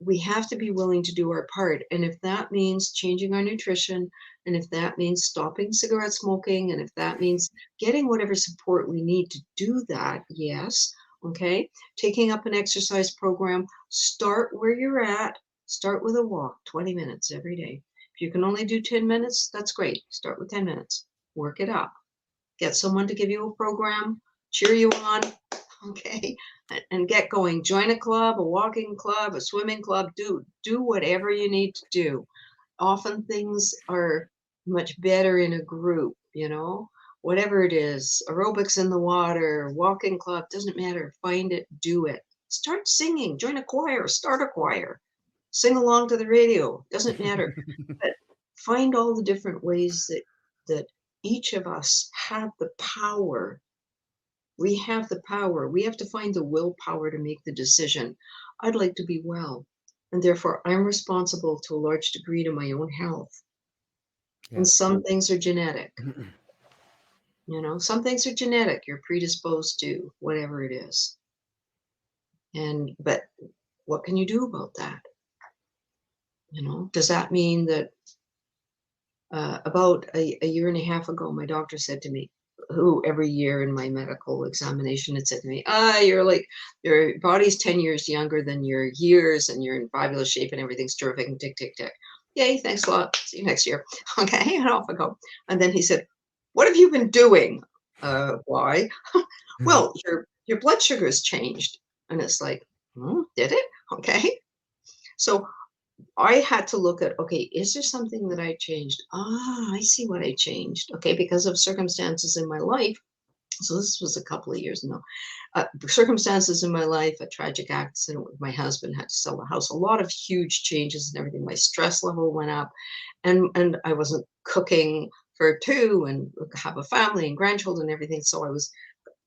S2: we have to be willing to do our part. And if that means changing our nutrition, and if that means stopping cigarette smoking, and if that means getting whatever support we need to do that, yes, okay, taking up an exercise program, start where you're at, start with a walk, 20 minutes every day. If you can only do 10 minutes, that's great. Start with 10 minutes. Work it up. Get someone to give you a program, cheer you on, okay, and get going. Join a club, a walking club, a swimming club. Do whatever you need to do. Often things are much better in a group, whatever it is, aerobics in the water, walking club, doesn't matter. Find it, do it. Start singing, join a choir, start a choir, sing along to the radio, doesn't matter. But find all the different ways that each of us have the power We have the power. We have to find the willpower to make the decision. I'd like to be well, and therefore I'm responsible to a large degree to my own health. And
S1: Yes.
S2: some things are genetic. Some things are genetic. You're predisposed to whatever it is. But what can you do about that? Does that mean that about a year and a half ago, my doctor said to me, who every year in my medical examination had said to me, your body's 10 years younger than your years and you're in fabulous shape and everything's terrific and tick, tick, tick. Yay, thanks a lot. See you next year. Okay, and off I go. And then he said, what have you been doing? Why? Well, your blood sugar has changed. And it's like, did it? Okay. So I had to look at, okay, is there something that I changed? I see what I changed. Okay, because of circumstances in my life. So this was a couple of years ago. Circumstances in my life, a tragic accident with my husband, had to sell the house, a lot of huge changes and everything. My stress level went up, and I wasn't cooking for two and have a family and grandchildren and everything. So I was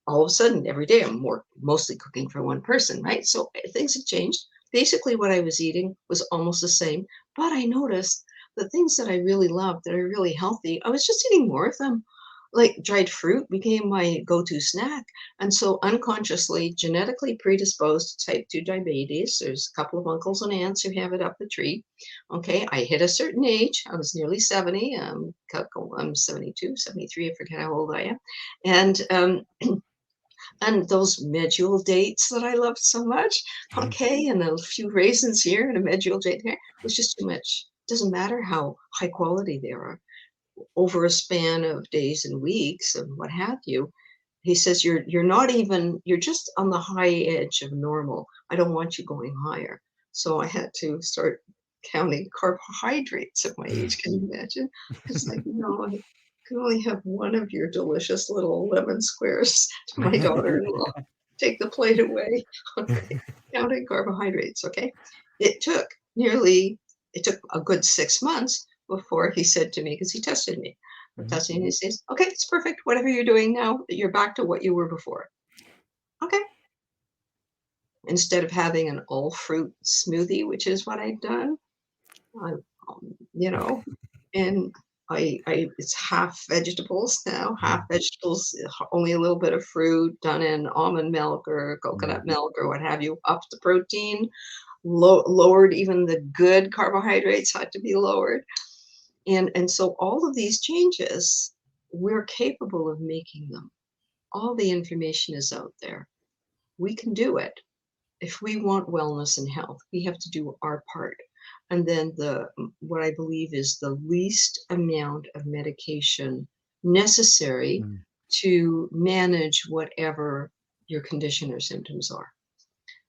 S2: all of a sudden every day I'm mostly cooking for one person, right? So things had changed. Basically, what I was eating was almost the same, but I noticed the things that I really loved, that are really healthy, I was just eating more of them. Like dried fruit became my go-to snack. And so unconsciously, genetically predisposed to type 2 diabetes. There's a couple of uncles and aunts who have it up the tree. Okay, I hit a certain age. I was nearly 70. I'm 72, 73. I forget how old I am. And those medjool dates that I loved so much, okay, and a few raisins here and a medjool date there, was just too much. Doesn't matter how high quality they are. Over a span of days and weeks and what have you, he says, you're just on the high edge of normal. I don't want you going higher. So I had to start counting carbohydrates at my age. Can you imagine? It's like, no, I can only have one of your delicious little lemon squares to my daughter-in-law. Take the plate away. Okay. Counting carbohydrates. Okay. It took a good 6 months before he said to me, because he tested me, testing, he says, okay, it's perfect. Whatever you're doing now, you're back to what you were before. Okay. Instead of having an all fruit smoothie, which is what I've done, I, you know, and it's half vegetables now, half vegetables, only a little bit of fruit done in almond milk or coconut milk or what have you, up the protein, lowered, even the good carbohydrates had to be lowered. And so all of these changes, we're capable of making them. All the information is out there. We can do it. If we want wellness and health, we have to do our part. And then what I believe is the least amount of medication necessary to manage whatever your condition or symptoms are.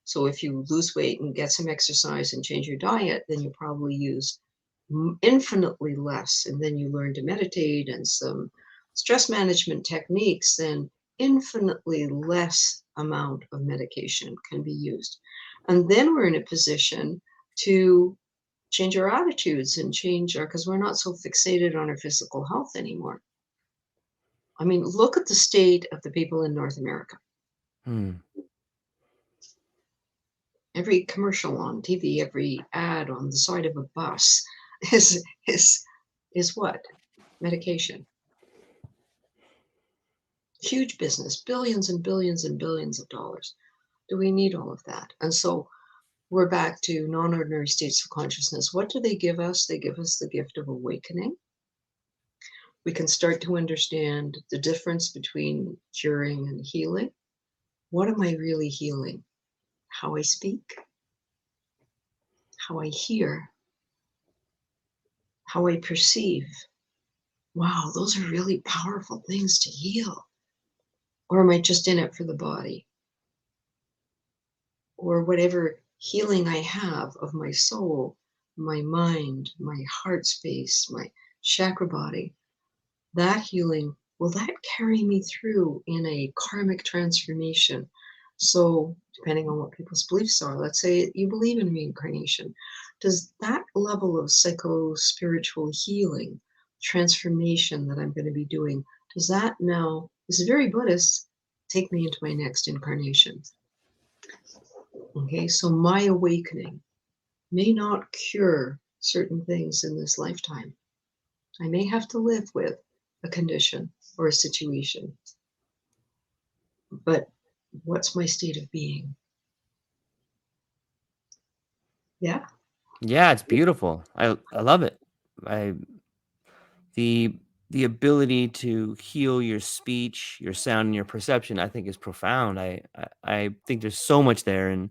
S2: So if you lose weight and get some exercise and change your diet, then you probably use infinitely less. And then you learn to meditate and some stress management techniques, then infinitely less amount of medication can be used. And then we're in a position to change our attitudes and because we're not so fixated on our physical health anymore. I mean, look at the state of the people in North America. Every commercial on TV, every ad on the side of a bus is what? Medication. Huge business, billions and billions and billions of dollars. Do we need all of that? And so we're back to non-ordinary states of consciousness. What do they give us? They give us the gift of awakening. We can start to understand the difference between curing and healing. What am I really healing? How I speak, how I hear, how I perceive. Wow, those are really powerful things to heal. Or am I just in it for the body? Or whatever healing I have of my soul, my mind, my heart space, my chakra body, that healing, will that carry me through in a karmic transformation? So depending on what people's beliefs are, let's say you believe in reincarnation, does that level of psycho-spiritual healing, transformation that I'm going to be doing, is it very Buddhist take me into my next incarnation. Okay, so my awakening may not cure certain things in this lifetime. I may have to live with a condition or a situation, but what's my state of being? Yeah.
S1: Yeah, it's beautiful. I love it. I the the ability to heal your speech, your sound, and your perception, I think, is profound. I think there's so much there, and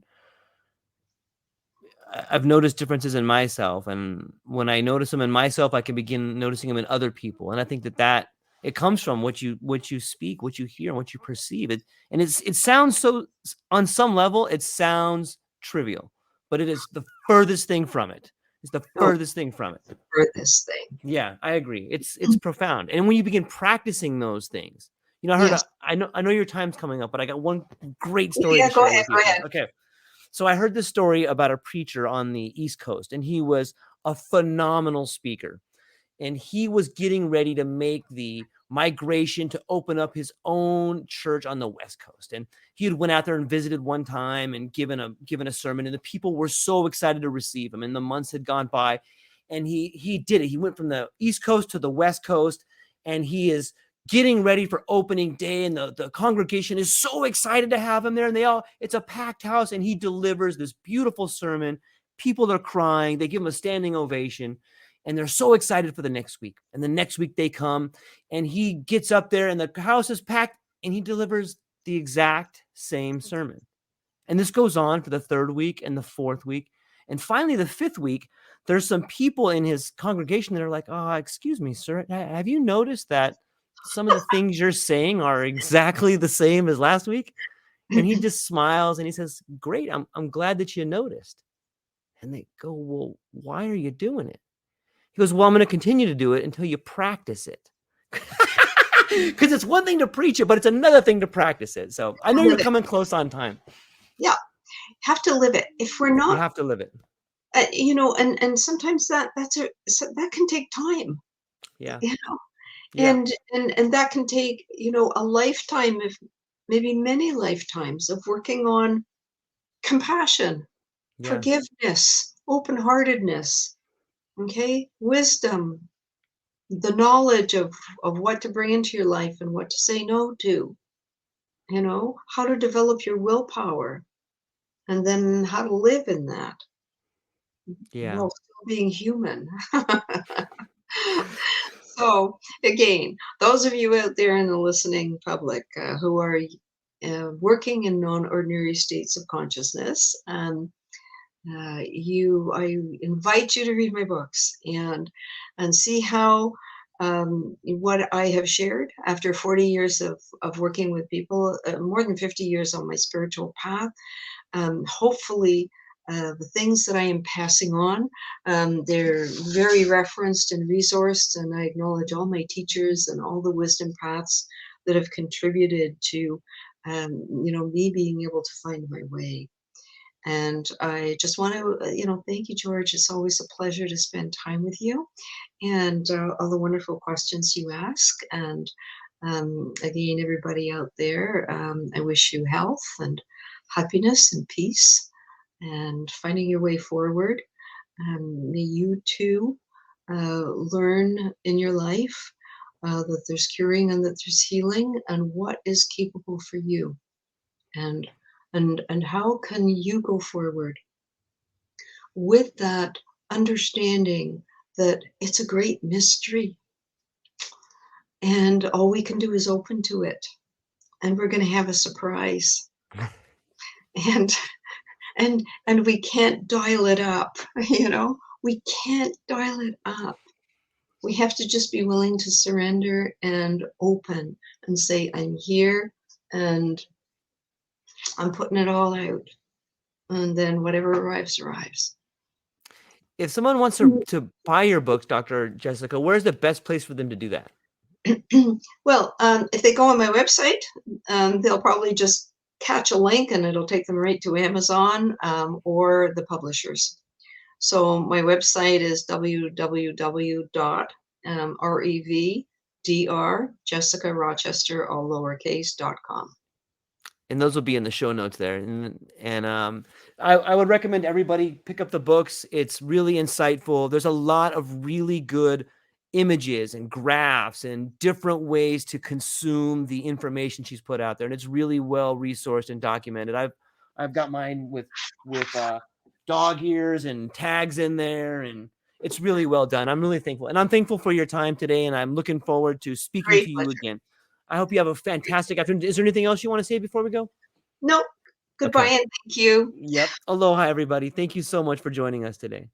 S1: I've noticed differences in myself, and when I notice them in myself, I can begin noticing them in other people. And I think that it comes from what you speak, what you hear, and what you perceive. And it sounds so, on some level, it sounds trivial, but it is the furthest thing from it. It's the
S2: No,
S1: furthest thing from it.
S2: for this thing.
S1: Yeah, I agree. It's profound. And when you begin practicing those things,
S2: Yes.
S1: I know your time's coming up, but I got one great story
S2: Yeah,
S1: to
S2: go
S1: share
S2: ahead.
S1: with
S2: Go
S1: you.
S2: ahead.
S1: Okay. So I heard this story about a preacher on the East Coast, and he was a phenomenal speaker. And he was getting ready to make the migration to open up his own church on the West Coast. And he had went out there and visited one time and given a sermon, and the people were so excited to receive him. And the months had gone by, and he did it. He went from the East Coast to the West Coast, and he is getting ready for opening day, and the congregation is so excited to have him there, and it's a packed house, and he delivers this beautiful sermon. People are crying. They give him a standing ovation, and they're so excited for the next week. And the next week they come, and he gets up there, and the house is packed, and he delivers the exact same sermon. And this goes on for the third week and the fourth week. And finally, the fifth week, there's some people in his congregation that are like, "Oh, excuse me, sir. Have you noticed that some of the things you're saying are exactly the same as last week?" And he just smiles and he says, "Great. I'm glad that you noticed." And they go, "Well, why are you doing it?" He goes, "Well, I'm going to continue to do it until you practice it." Because it's one thing to preach it, but it's another thing to practice it. So I know you're
S2: Live it.
S1: coming close on time.
S2: Yeah. Have to live it. If we're
S1: You
S2: not,
S1: have to live it.
S2: sometimes that can take time.
S1: Yeah.
S2: You know,
S1: Yeah.
S2: and that can take a lifetime, if maybe many lifetimes of working on compassion,
S1: Yeah.
S2: forgiveness, open-heartedness, okay, wisdom, the knowledge of what to bring into your life and what to say no to, how to develop your willpower, and then how to live in that
S1: Yeah.
S2: while still being human. So again, those of you out there in the listening public who are working in non-ordinary states of consciousness, I invite you to read my books and see how what I have shared after 40 years of working with people, more than 50 years on my spiritual path. Hopefully, the things that I am passing on, they're very referenced and resourced, and I acknowledge all my teachers and all the wisdom paths that have contributed to, me being able to find my way. And I just want to, thank you, George. It's always a pleasure to spend time with you, and all the wonderful questions you ask. And again, everybody out there, I wish you health and happiness and peace and finding your way forward. May you too learn in your life that there's curing and that there's healing, and what is capable for you, and and how can you go forward with that understanding that it's a great mystery, and all we can do is open to it, and we're going to have a surprise, and and we can't dial it up. We can't dial it up. We have to just be willing to surrender and open and say, I'm here and I'm putting it all out, and then whatever arrives arrives.
S1: If someone wants to buy your books, Dr. Jessica, where's the best place for them to do that?
S2: Well, if they go on my website, they'll probably just catch a link and it'll take them right to Amazon or the publishers. So my website is www.revdr, Jessica Rochester, all lowercase.com.
S1: and those will be in the show notes there. And I would recommend everybody pick up the books. It's really insightful. There's a lot of really good images and graphs and different ways to consume the information she's put out there, and it's really well resourced and documented. I've got mine with dog ears and tags in there, and it's really well done. I'm really thankful, and I'm thankful for your time today, and I'm looking forward to speaking
S2: Great
S1: to you
S2: pleasure.
S1: again. I hope you have a fantastic afternoon. Is there anything else you want to say before we go?
S2: No, goodbye,
S1: Okay.
S2: and thank you.
S1: Yep. Aloha, everybody. Thank you so much for joining us today.